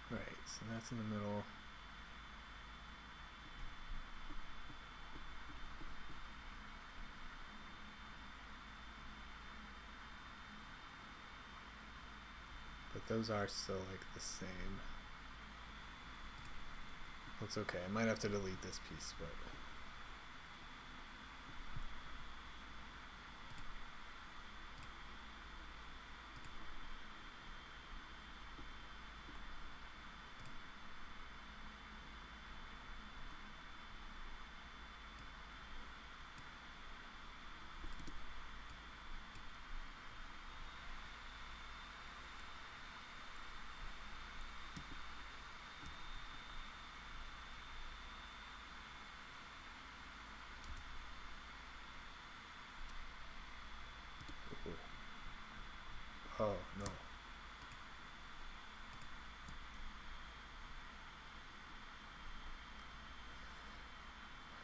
Right, so that's in the middle. But those are still like the same. That's okay. I might have to delete this piece, but oh no.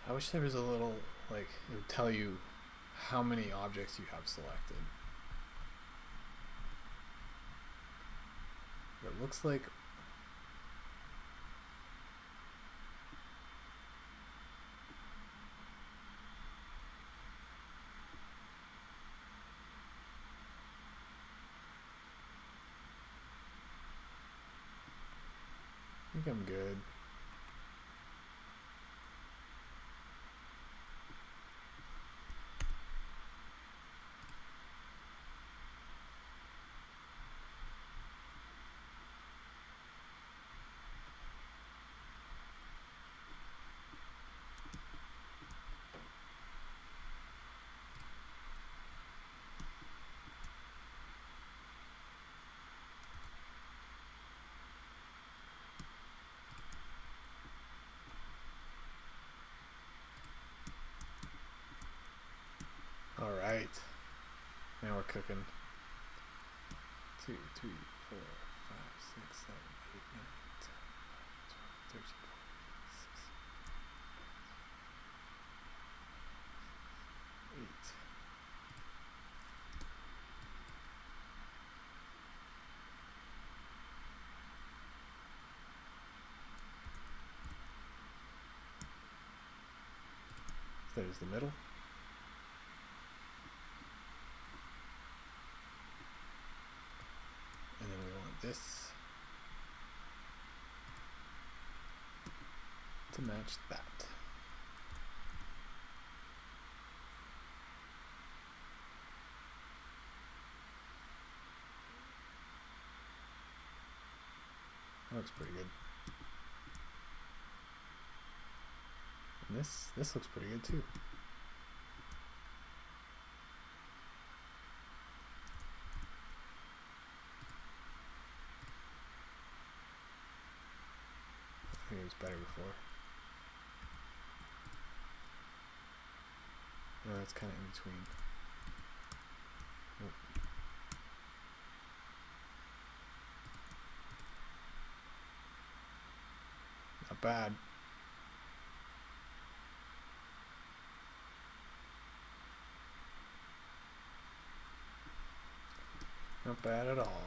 I wish there was a little, like, it would tell you how many objects you have selected. But it looks like I think I'm good. All right. Now we're cooking. 2, 3, 4, 5, 6, 7, 8, 9, 10, 11, 12, 13, 14, 15, 16, 8. is the middle. And then we want this to match that. That looks pretty good. And this looks pretty good too. I think it was better before. No, it's kind of in between. Oh. Not bad. Not bad at all.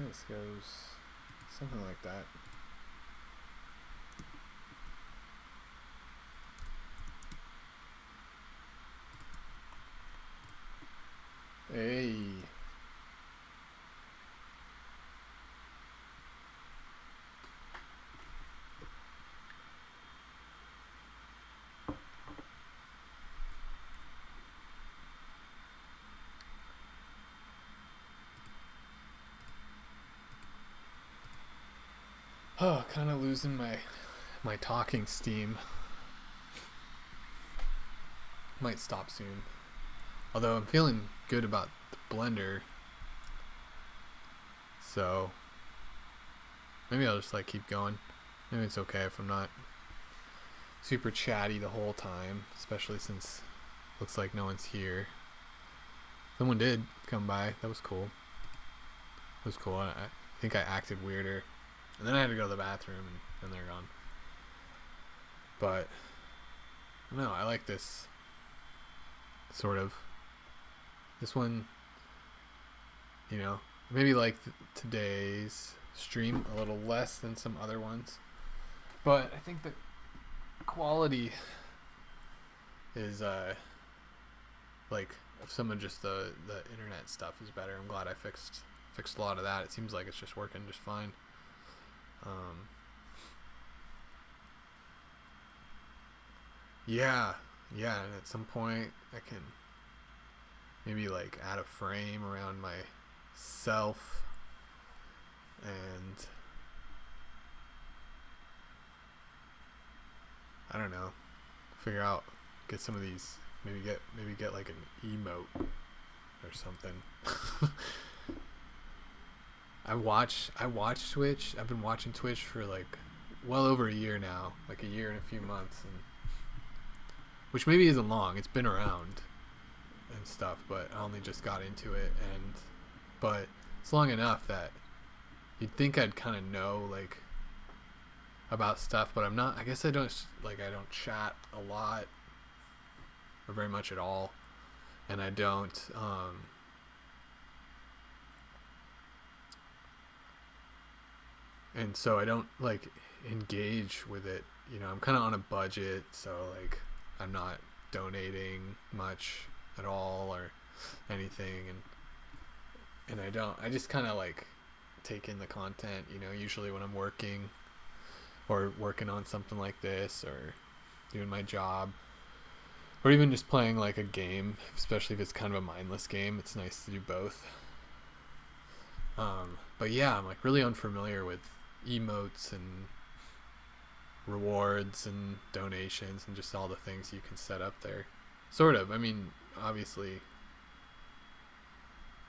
This goes something like that. Hey. Oh, kind of losing my talking steam. Might stop soon. Although I'm feeling good about the blender. So maybe I'll just like keep going. Maybe it's okay if I'm not super chatty the whole time, especially since it looks like no one's here. Someone did come by. That was cool. It was cool. I think I acted weirder. And then I had to go to the bathroom, and then they're gone. But, no, I like this sort of. This one, you know, maybe like today's stream a little less than some other ones. But I think the quality is, like, some of just the internet stuff is better. I'm glad I fixed a lot of that. It seems like it's just working just fine. Yeah, and at some point I can maybe like add a frame around myself and I don't know, figure out, get some of these, maybe get like an emote or something. I watch Twitch. I've been watching Twitch for like well over a year now, like a year and a few months, and which maybe isn't long. It's been around and stuff, but I only just got into it, but it's long enough that you'd think I'd kind of know like about stuff, but I'm not. I guess I don't chat a lot or very much at all, and I don't. And so I don't like engage with it. You know, I'm kind of on a budget, so like I'm not donating much at all or anything, and I just kind of like take in the content, you know, usually when I'm working or working on something like this or doing my job or even just playing like a game, especially if it's kind of a mindless game. It's nice to do both. But yeah, I'm like really unfamiliar with emotes and rewards and donations and just all the things you can set up there. Sort of. I mean, obviously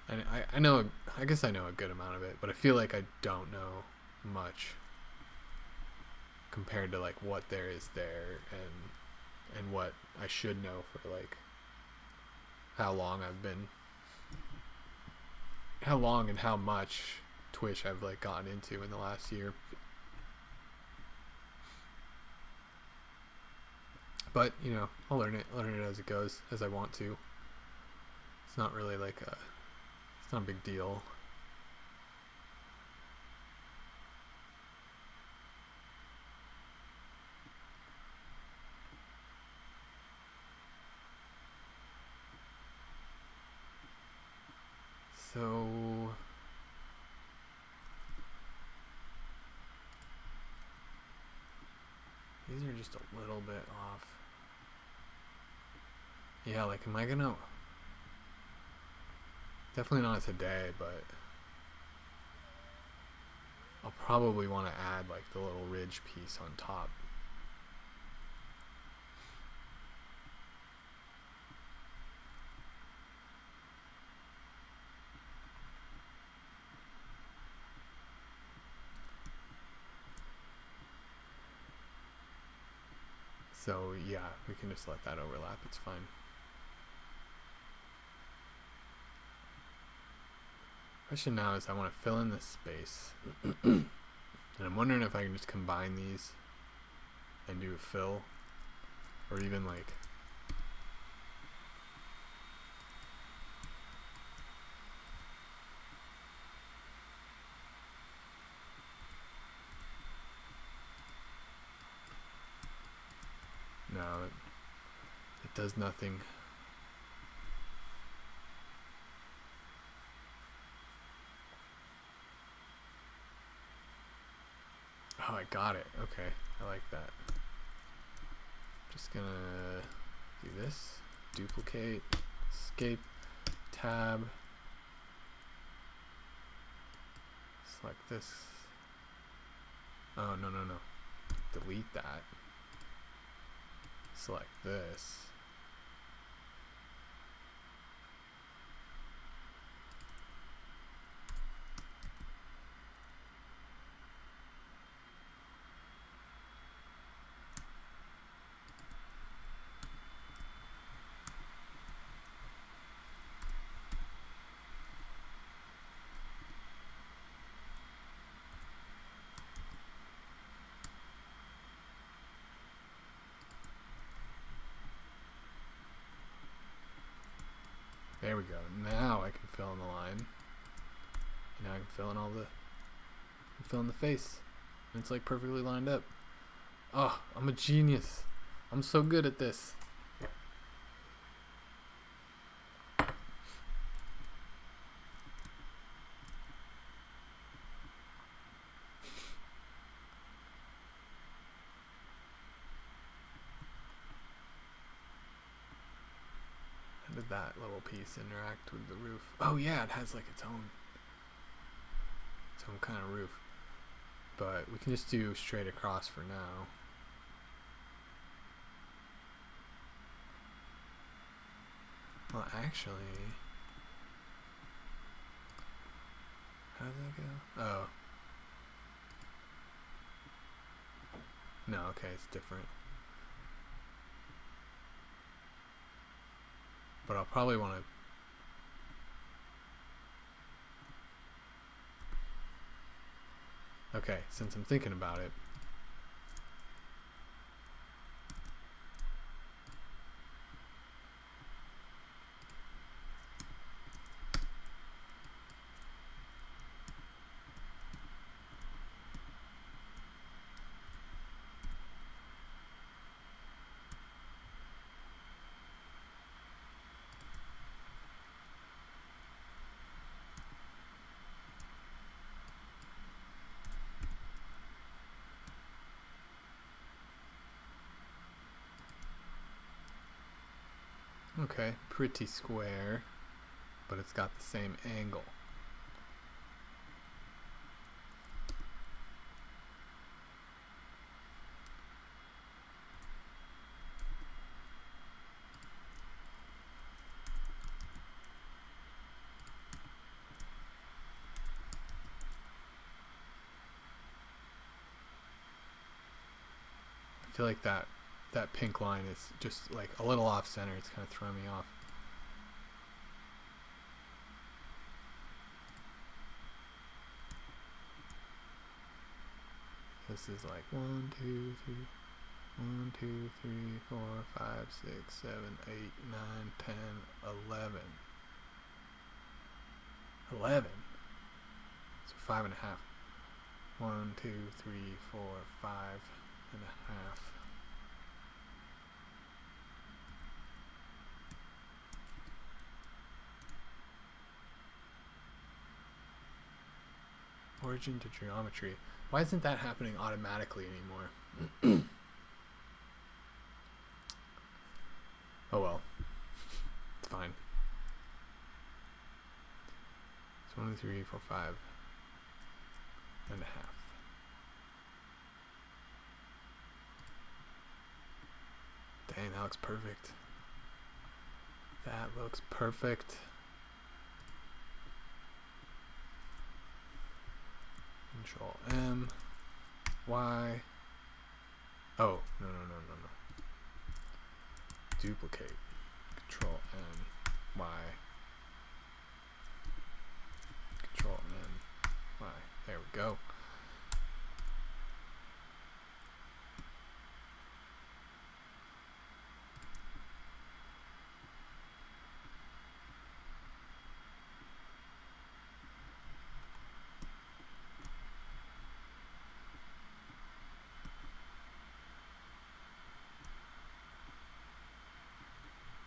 And I know, I guess I know a good amount of it, but I feel like I don't know much compared to like what there is there, and what I should know for like how long and how much Twitch I've like gotten into in the last year. But you know, I'll learn it as it goes, as I want to. It's not really like it's not a big deal. So these are just a little bit off. Yeah, like am I gonna, definitely not today, but I'll probably want to add like the little ridge piece on top. So yeah, we can just let that overlap, it's fine. Question now is I want to fill in this space. And I'm wondering if I can just combine these and do a fill, or even like no, it does nothing. Oh, I got it. Okay, I like that. Just gonna do this, duplicate, escape, tab, select this. Oh, no, delete that. Select this. There we go. Now I can fill in the line. And now I can fill in fill in the face. And it's like perfectly lined up. Oh, I'm a genius. I'm so good at this. How did that little piece interact with the roof? Oh yeah, it has like its own kind of roof. But we can just do straight across for now. Well, actually, how does that go? Oh. No, okay, it's different. But I'll probably want to... Okay, since I'm thinking about it, okay, pretty square, but it's got the same angle. I feel like that pink line is just like a little off center. It's kind of throwing me off. This is like 1, 2, 3, 1, 2, 3, 4, 5, 6, 7, 8, 9, 10, 11. 11. So 5.5. 1, 2, 3, 4, 5.5. Origin to geometry. Why isn't that happening automatically anymore? Oh well. It's fine. It's 1, 2, 3, 4, 5.5. Dang, that looks perfect. That looks perfect. Control M, Y. Oh, no. Duplicate. Control M, Y. Control M, Y. There we go.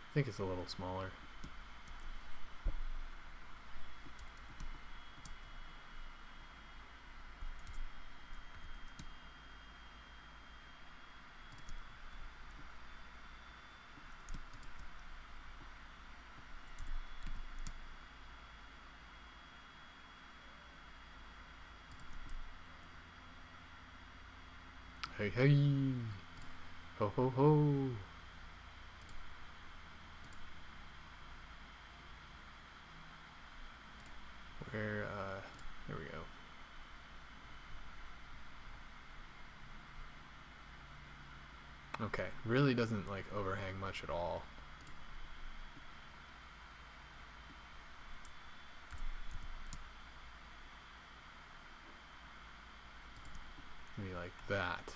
I think it's a little smaller. Hey, hey. Ho, ho, ho. Where, there we go. Okay, really doesn't like overhang much at all. Maybe like that.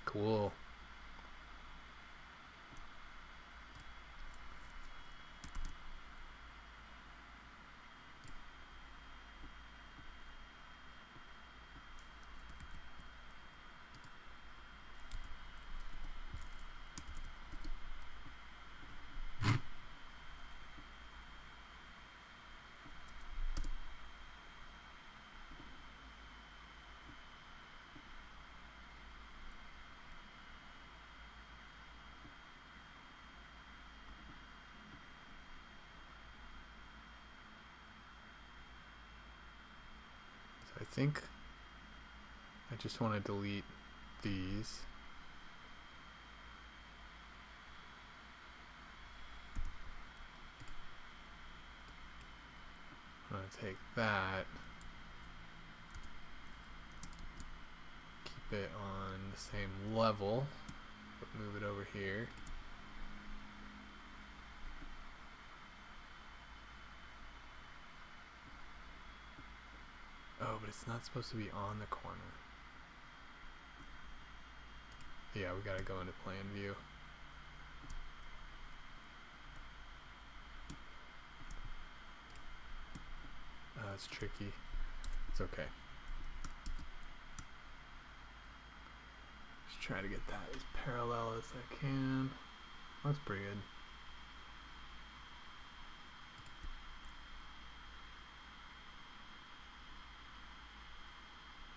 Cool. I think I just want to delete these. I'm going to take that, keep it on the same level, but move it over here. Oh, but it's not supposed to be on the corner. Yeah, we gotta go into plan view. It's tricky. It's okay. Just try to get that as parallel as I can. That's pretty good.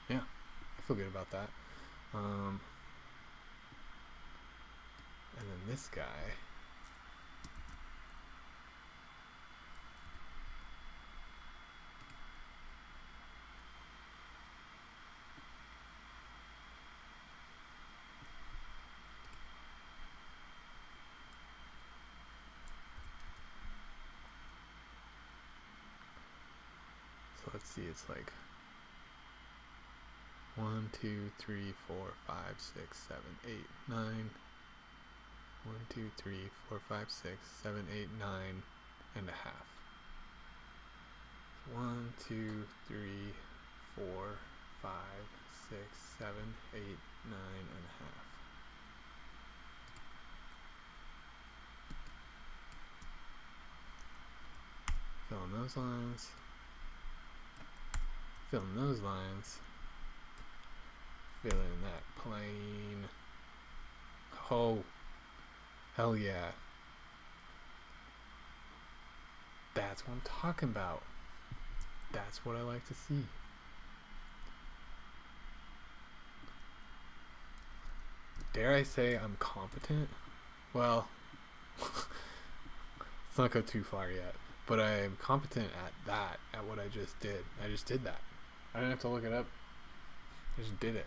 Yeah, I feel good about that. And then this guy. So let's see, it's like 1, 2, 3, 4, 5, 6, 7, 8, 9. 1, 2, 3, 4, 5, 6, 7, 8, 9 and a half. 1, 2, 3, 4, 5, 6, 7, 8, 9 and a half. Fill in those lines. Fill in those lines. Fill in that plane. Oh, hell yeah. That's what I'm talking about. That's what I like to see. Dare I say I'm competent? Well, let's not go too far yet. But I am competent at that, at what I just did. I just did that. I didn't have to look it up. I just did it.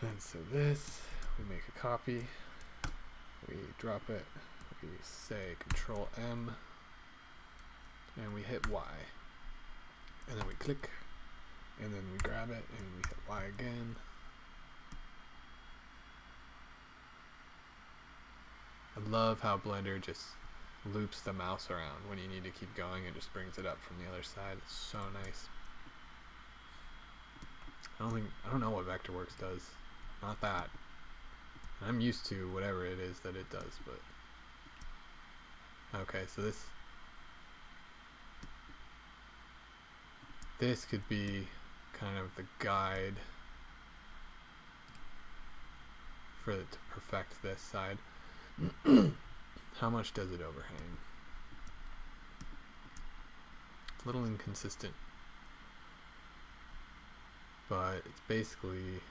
And so this, we make a copy, we drop it, we say Control M, and we hit Y. And then we click, and then we grab it, and we hit Y again. I love how Blender just loops the mouse around when you need to keep going. It just brings it up from the other side. It's so nice. I don't know what Vectorworks does. Not that. I'm used to whatever it is that it does, but okay, so this could be kind of the guide for it to perfect this side. How much does it overhang? It's a little inconsistent, but it's basically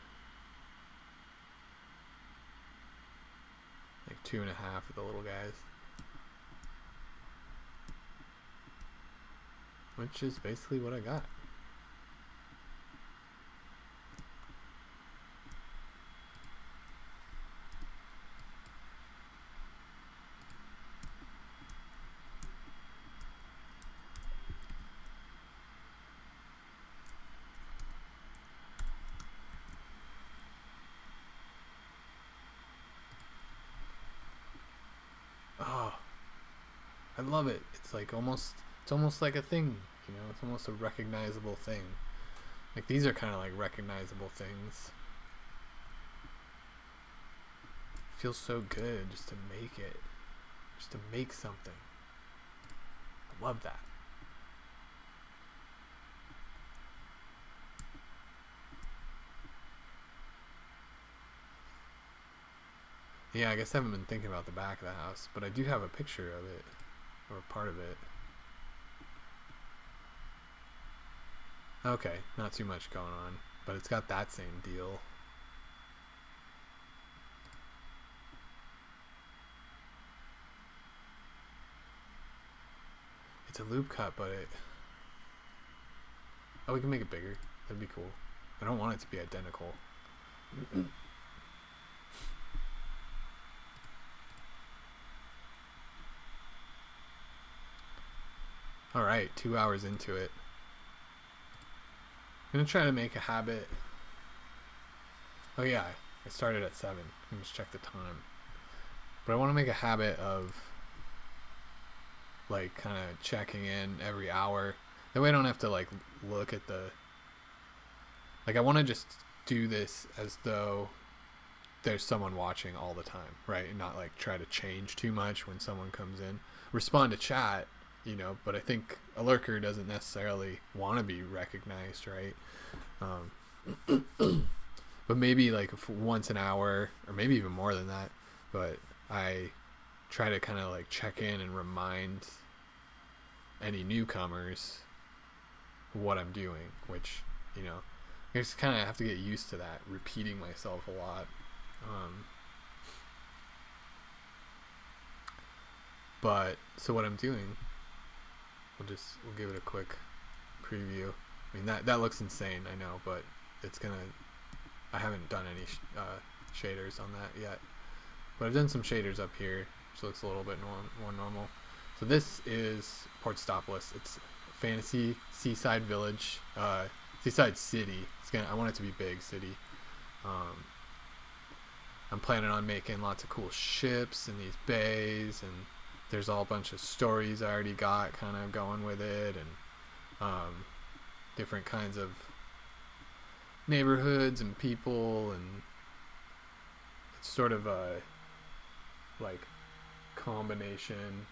like 2.5 for the little guys, which is basically what I got. Oh, I love it. It's like almost like a thing, you know, it's almost a recognizable thing. Like these are kind of like recognizable things. It feels so good just to make it, just to make something. I love that. Yeah, I guess I haven't been thinking about the back of the house, but I do have a picture of it, or part of it. Okay, not too much going on, but it's got that same deal. It's a loop cut, but it... Oh, we can make it bigger. That'd be cool. I don't want it to be identical. Alright, 2 hours into it. I'm gonna try to make a habit. Oh yeah, I started at 7. Let me just check the time. But I want to make a habit of like kind of checking in every hour. That way I don't have to like look at the... Like I want to just do this as though there's someone watching all the time, right? And not like try to change too much when someone comes in. Respond to chat, you know, but I think a lurker doesn't necessarily want to be recognized, right? But maybe like once an hour, or maybe even more than that, but I try to kind of like check in and remind any newcomers what I'm doing, which, you know, I just kind of have to get used to that, repeating myself a lot. But so what I'm doing, we'll give it a quick preview. I mean, that looks insane, I know, but it's gonna... I haven't done any shaders on that yet, but I've done some shaders up here. which looks a little bit more normal. So this is Portstopolis. It's a fantasy seaside village, seaside city. I want it to be big city. I'm planning on making lots of cool ships in these bays, and there's all a bunch of stories I already got kind of going with it, and different kinds of neighborhoods and people, and it's sort of a like combination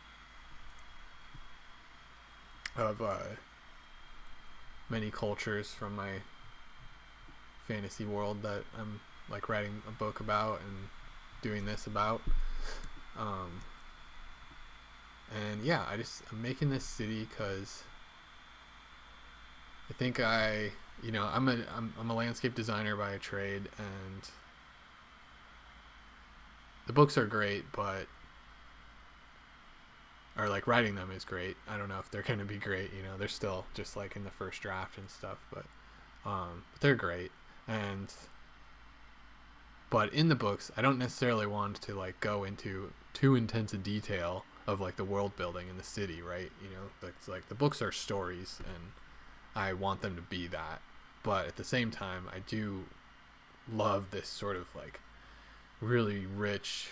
of many cultures from my fantasy world that I'm like writing a book about and doing this about. And yeah, I'm making this city because I think I'm a landscape designer by trade, and the books are great, or like writing them is great. I don't know if they're gonna be great, they're still just like in the first draft and stuff, but they're great. But in the books, I don't necessarily want to like go into too intense a detail of like the world building in the city, right? That's like the books are stories, and I want them to be that. But at the same time, I do love this sort of like really rich,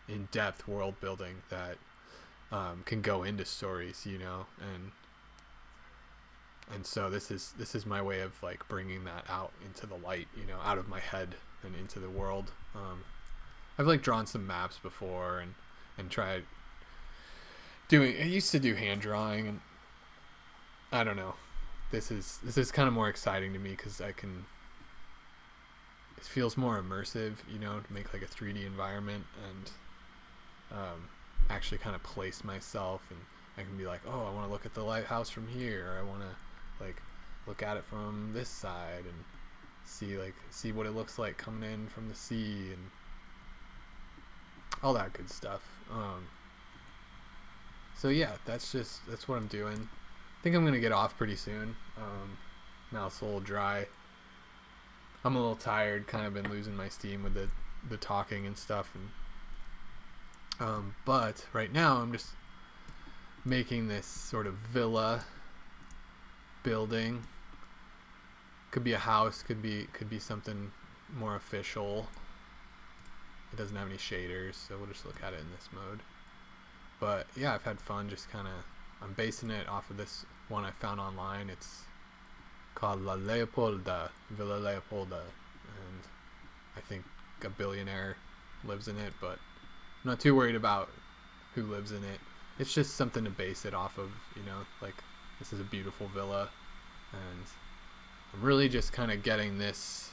in-depth world building that can go into stories, and so this is my way of like bringing that out into the light, out of my head and into the world. I've like drawn some maps before and tried I used to do hand drawing, and I don't know, this is kind of more exciting to me because it feels more immersive, to make like a 3D environment and actually kind of place myself, and I can be like, oh, I want to look at the lighthouse from here, or I want to like look at it from this side and see what it looks like coming in from the sea and all that good stuff. So yeah, that's what I'm doing. I think I'm gonna get off pretty soon. Mouth's a little dry. I'm a little tired, kind of been losing my steam with the talking and stuff, and but right now I'm just making this sort of villa building. Could be a house, could be something more official. It doesn't have any shaders, so we'll just look at it in this mode. But yeah, I've had fun just kind of, I'm basing it off of this one I found online. It's called Villa Leopolda, and I think a billionaire lives in it, but I'm not too worried about who lives in it. It's just something to base it off of, like this is a beautiful villa, and I'm really just kind of getting this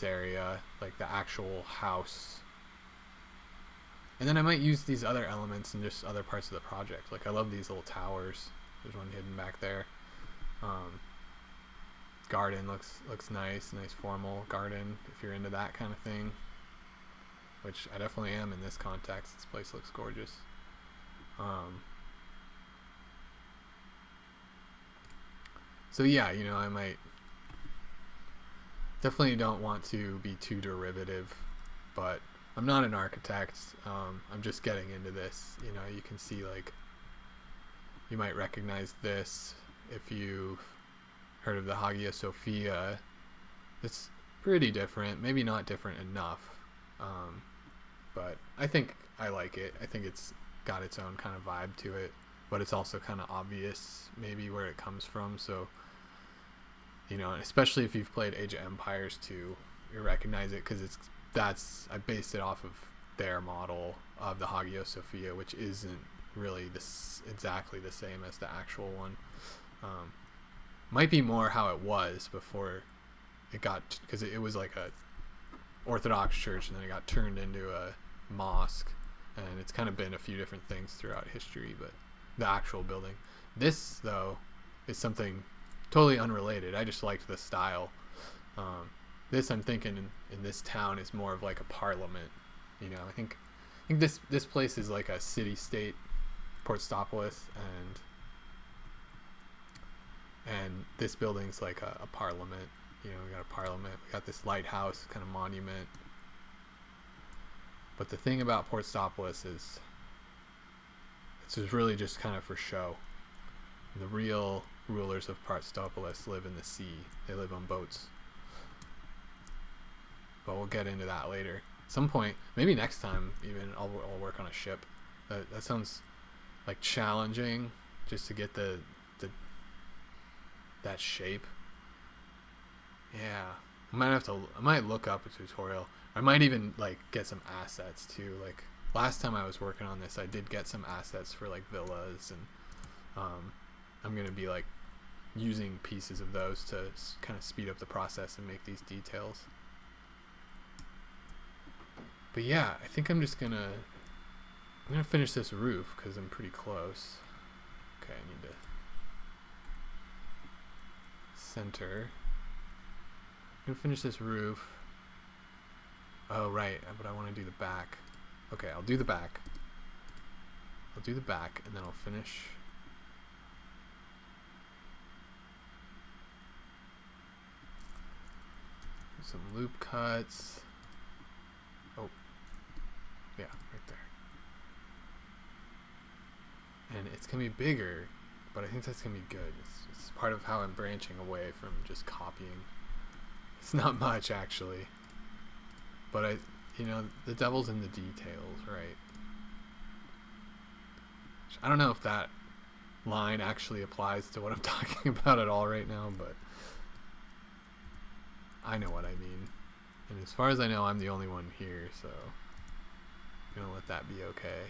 area, like the actual house. And then I might use these other elements in just other parts of the project. Like I love these little towers. There's one hidden back there. Garden looks nice formal garden if you're into that kind of thing, which I definitely am in this context. This place looks gorgeous. So yeah, I might definitely don't want to be too derivative, but I'm not an architect. I'm just getting into this. You can see like you might recognize this if you've heard of the Hagia Sophia. It's pretty different, maybe not different enough, but I think I like it. I think it's got its own kind of vibe to it, but it's also kind of obvious maybe where it comes from. So especially if you've played Age of Empires 2, you recognize it because I based it off of their model of the Hagia Sophia, which isn't really exactly the same as the actual one. Might be more how it was before it got, because it was like a Orthodox church and then it got turned into a mosque, and it's kind of been a few different things throughout history. But the actual building, this though, is something totally unrelated. I just liked the style. This, I'm thinking in this town is more of like a parliament. I think this place is like a city-state, Portstopolis, and this building's like a parliament. We got a parliament. We got this lighthouse kind of monument. But the thing about Portstopolis is it's just really just kind of for show. The real rulers of Portstopolis live in the sea. They live on boats. But we'll get into that later. At some point, maybe next time even, I'll work on a ship. That sounds like challenging, just to get the that shape. Yeah, I might look up a tutorial. I might even like get some assets too. Like last time I was working on this, I did get some assets for like villas, and I'm gonna be like using pieces of those to kind of speed up the process and make these details. But yeah, I think I'm gonna finish this roof because I'm pretty close. Okay, I need to center. I'm gonna finish this roof. Oh right, but I want to do the back. Okay, I'll do the back. I'll do the back and then I'll finish. Some loop cuts. Oh, yeah, right there. And it's gonna be bigger, but I think that's gonna be good. It's part of how I'm branching away from just copying. It's not much actually, but the devil's in the details, right? I don't know if that line actually applies to what I'm talking about at all right now, but I know what I mean. And as far as I know, I'm the only one here, so I'm gonna let that be okay.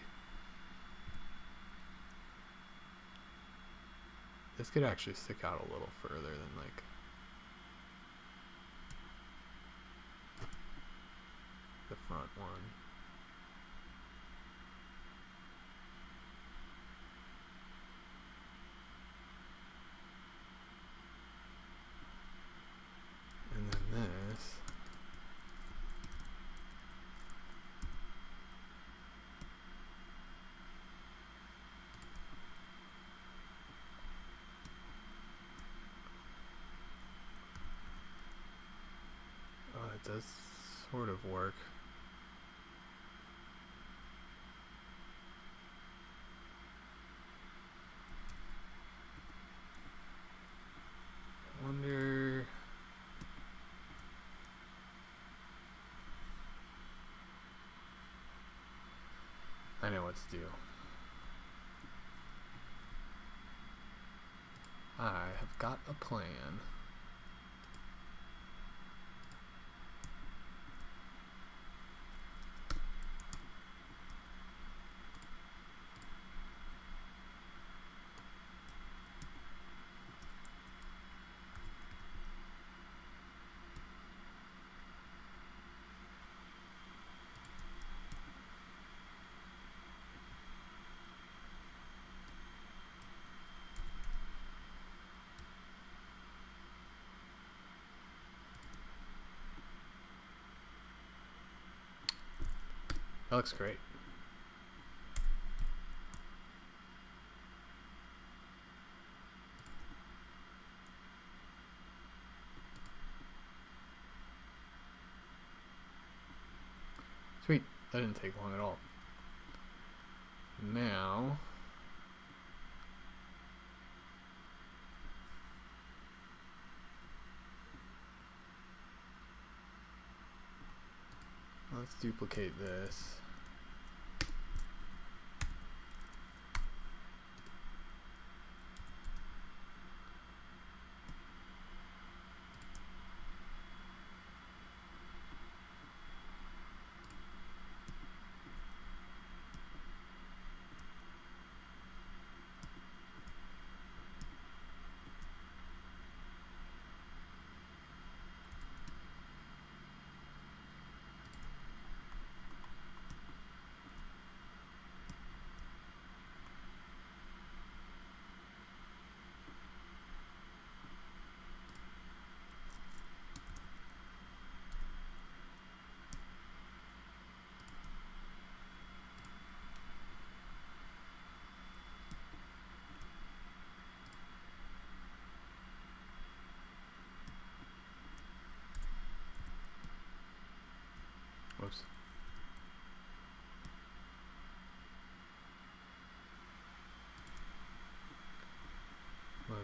This could actually stick out a little further than like the front one. And then this. Oh, it does sort of work. Wonder. I know what to do. I have got a plan. That looks great. Sweet. That didn't take long at all. Now let's duplicate this.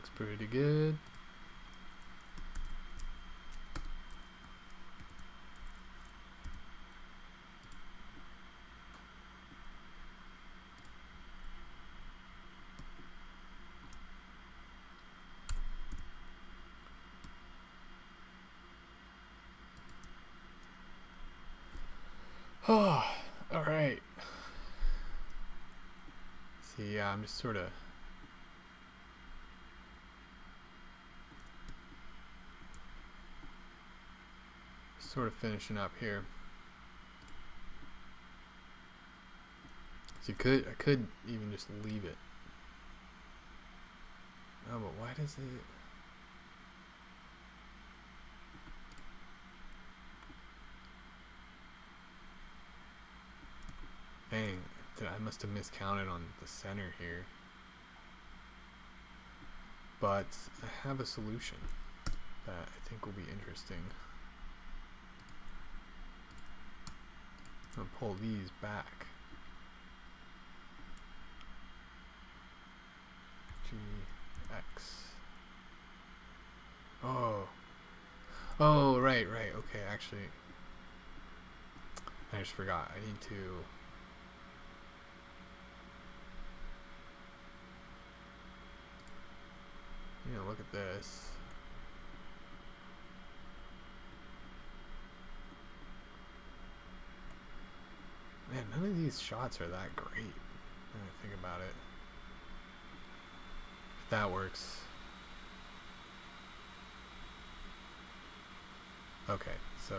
looks pretty good. Oh, all right. See, yeah, I'm just sort of finishing up here. So I could even just leave it. Oh, but why does it? Dang, I must have miscounted on the center here. But I have a solution that I think will be interesting. I'm gonna pull these back. GX. Oh, right. Okay, actually, I just forgot. I need to. Look at this. Man, none of these shots are that great. When I think about it. That works. Okay, so.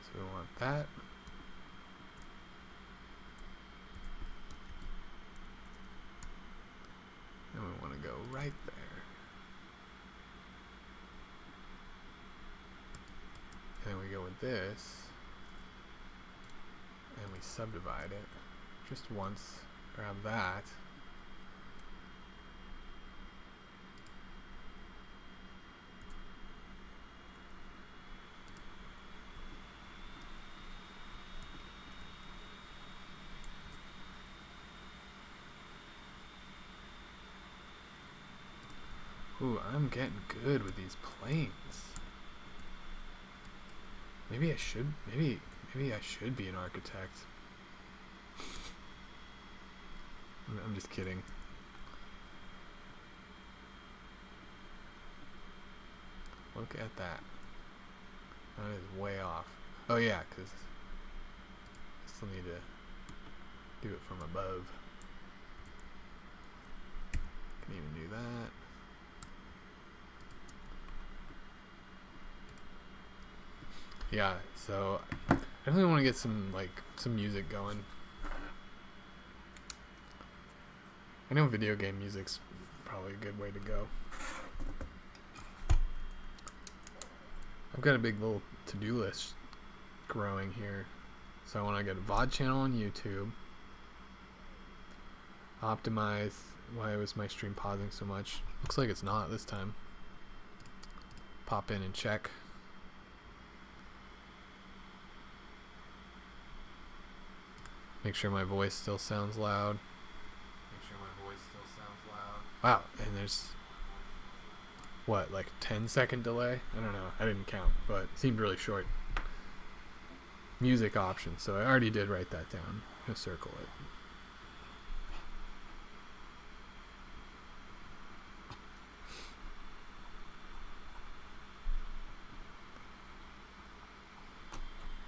So we want that. And we want to go right there. And then we go with this. And we subdivide it just once. Grab that. Ooh, I'm getting good with these planes. Maybe I should be an architect. I'm just kidding. Look at that. That is way off. Oh yeah, because I still need to do it from above. Can even do that. Yeah, so I definitely want to get some music going. I know video game music's probably a good way to go. I've got a big little to-do list growing here. So I want to get a VOD channel on YouTube. Optimize. Why was my stream pausing so much? Looks like it's not this time. Pop in and check. Make sure my voice still sounds loud. Wow, and there's what, like 10-second delay? I don't know. I didn't count, but it seemed really short. Music options. So I already did write that down. I'm gonna circle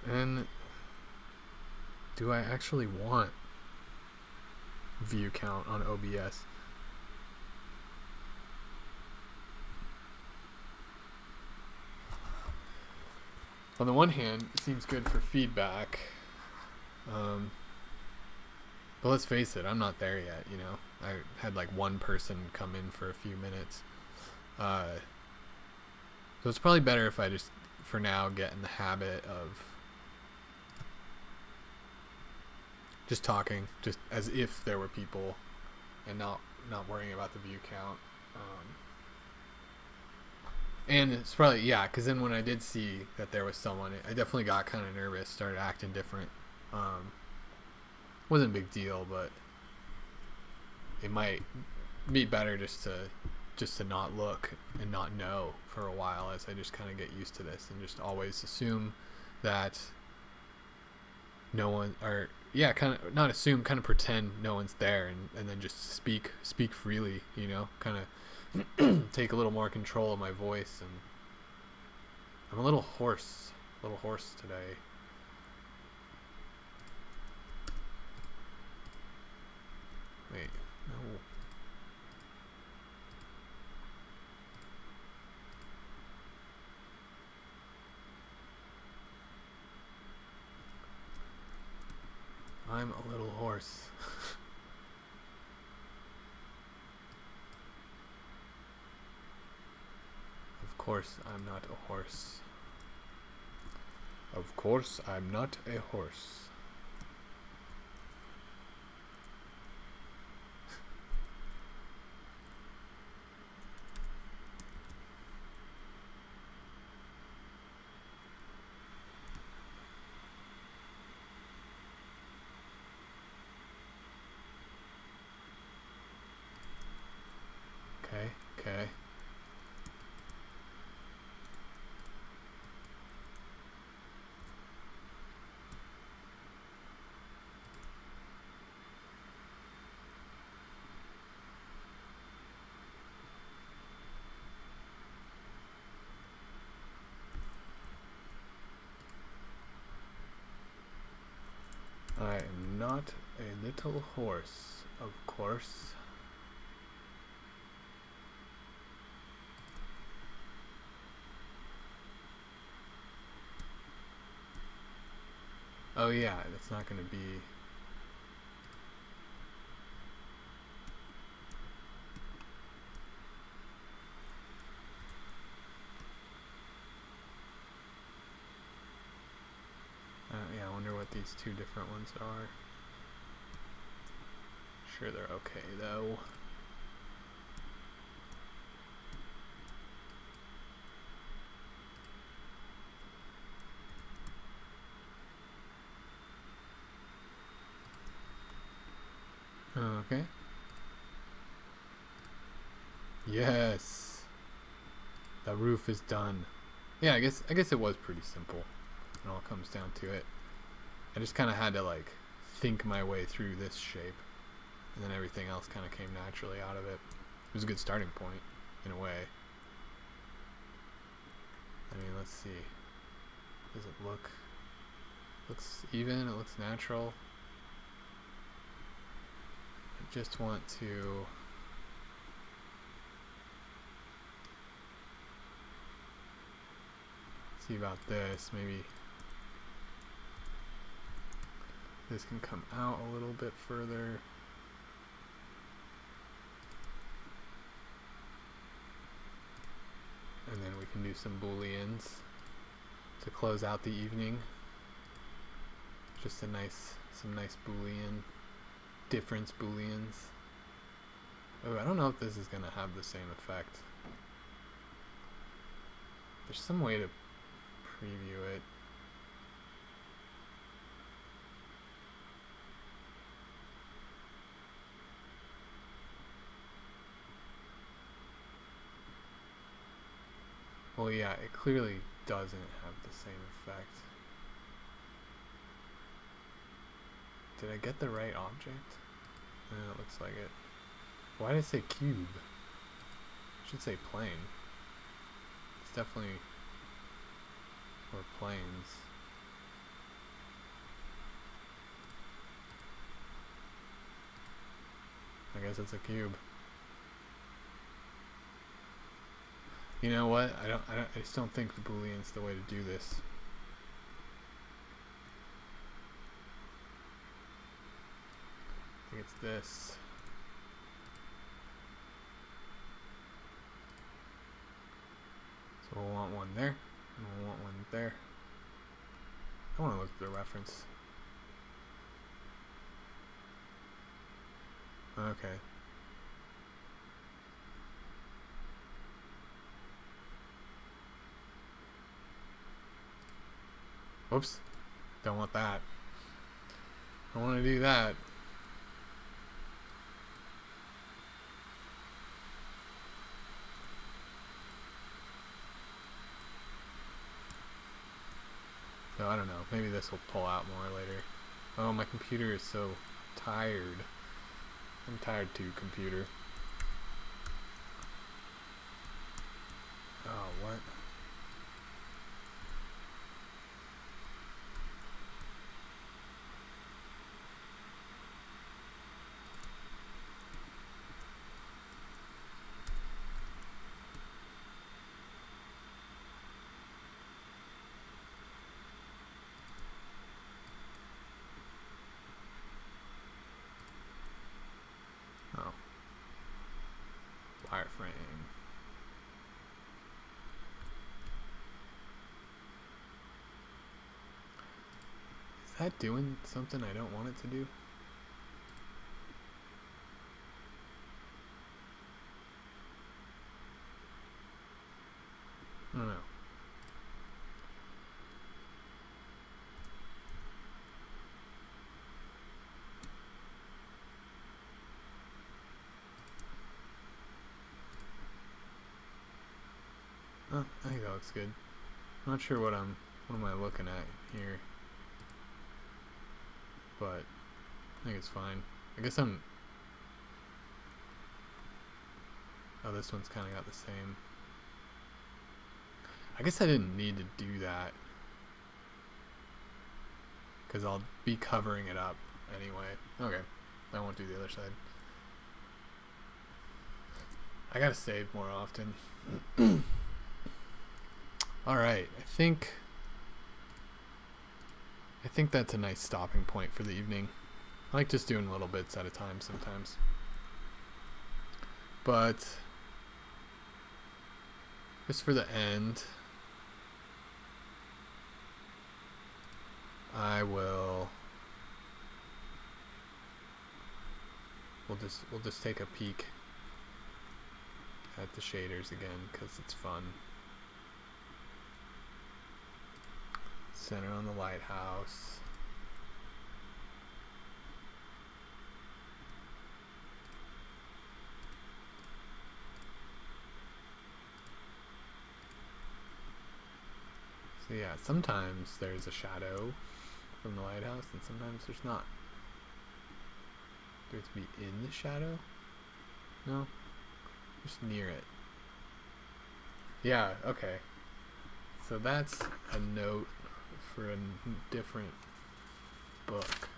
it. And do I actually want view count on OBS? On the one hand, it seems good for feedback, but let's face it, I'm not there yet, I had like one person come in for a few minutes, so it's probably better if I just, for now, get in the habit of just talking, just as if there were people, and not worrying about the view count. And it's probably, yeah, because then when I did see that there was someone, I definitely got kind of nervous, started acting different. Wasn't a big deal, but it might be better just to not look and not know for a while, as I just kind of get used to this and just always assume that no one, or yeah, kind of not assume, kind of pretend no one's there, and then just speak freely, kind of take a little more control of my voice. And I'm a little hoarse today. Wait, no. I'm a little hoarse. Of course I'm not a horse. Of course I'm not a horse. Okay. I am not a little horse, of course. Oh yeah, it's not going to be... yeah, I wonder what these two different ones are. Sure they're okay though. Okay. Yes. The roof is done. Yeah, I guess it was pretty simple. It all comes down to it. I just kind of had to like think my way through this shape, and then everything else kind of came naturally out of it. It was a good starting point in a way. I mean, let's see. Does it looks even? It looks natural. I just want to see about this. Maybe this can come out a little bit further. And then we can do some booleans to close out the evening. Just some nice boolean difference booleans. Oh, I don't know if this is gonna have the same effect. There's some way to preview it. Well, yeah, it clearly doesn't have the same effect. Did I get the right object? It looks like it. Why did it say cube? It should say plane. It's definitely for planes. I guess it's a cube. You know what? I just don't think the boolean's the way to do this. I think it's this. So we'll want one there, and we'll want one there. I want to look at the reference. Okay. Whoops. Don't want that. I want to do that. So I don't know. Maybe this will pull out more later. Oh, my computer is so tired. I'm tired too, computer. Oh, what? Oh. Wireframe. Is that doing something I don't want it to do? I don't know. Oh, I think that looks good. I'm not sure what am I looking at here, but I think it's fine. I guess I'm. Oh, this one's kind of got the same. I guess I didn't need to do that because I'll be covering it up anyway. Okay, I won't do the other side. I gotta save more often. Alright, I think that's a nice stopping point for the evening. I like just doing little bits at a time sometimes. But just for the end, we'll just take a peek at the shaders again because it's fun. Center on the lighthouse. So yeah, sometimes there's a shadow from the lighthouse and sometimes there's not. Do it to be in the shadow? No, just near it. Yeah, okay. So that's a note for a different book.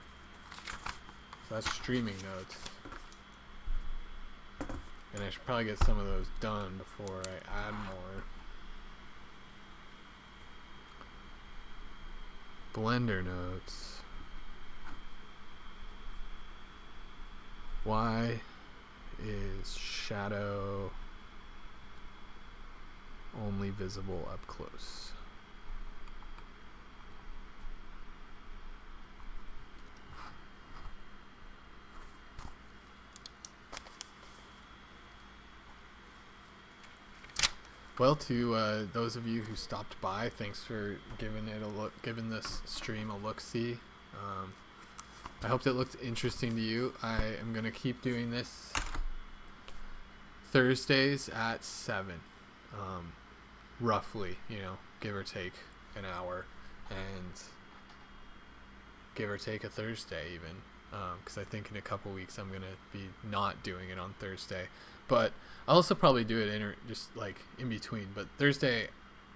So that's streaming notes. And I should probably get some of those done before I add more. Blender notes. Why is shadow only visible up close? Well, to those of you who stopped by, thanks for giving this stream a look-see. I hope that looked interesting to you. I am gonna keep doing this Thursdays at 7, roughly, give or take an hour, and give or take a Thursday even, because I think in a couple weeks I'm gonna be not doing it on Thursday. But I'll also probably do it just like in between. But Thursday,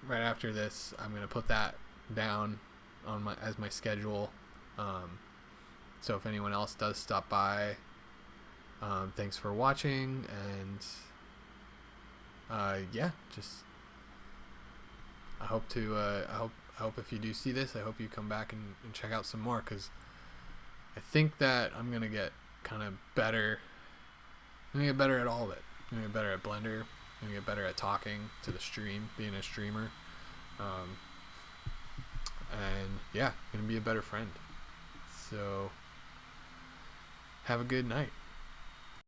right after this, I'm gonna put that down on as my schedule. So if anyone else does stop by, thanks for watching, and yeah, just I hope if you do see this, I hope you come back and check out some more, because I think that I'm gonna get kind of better. I'm gonna get better at all of it. I'm gonna get better at Blender. I'm gonna get better at talking to the stream, being a streamer. And yeah, I'm gonna be a better friend. So have a good night.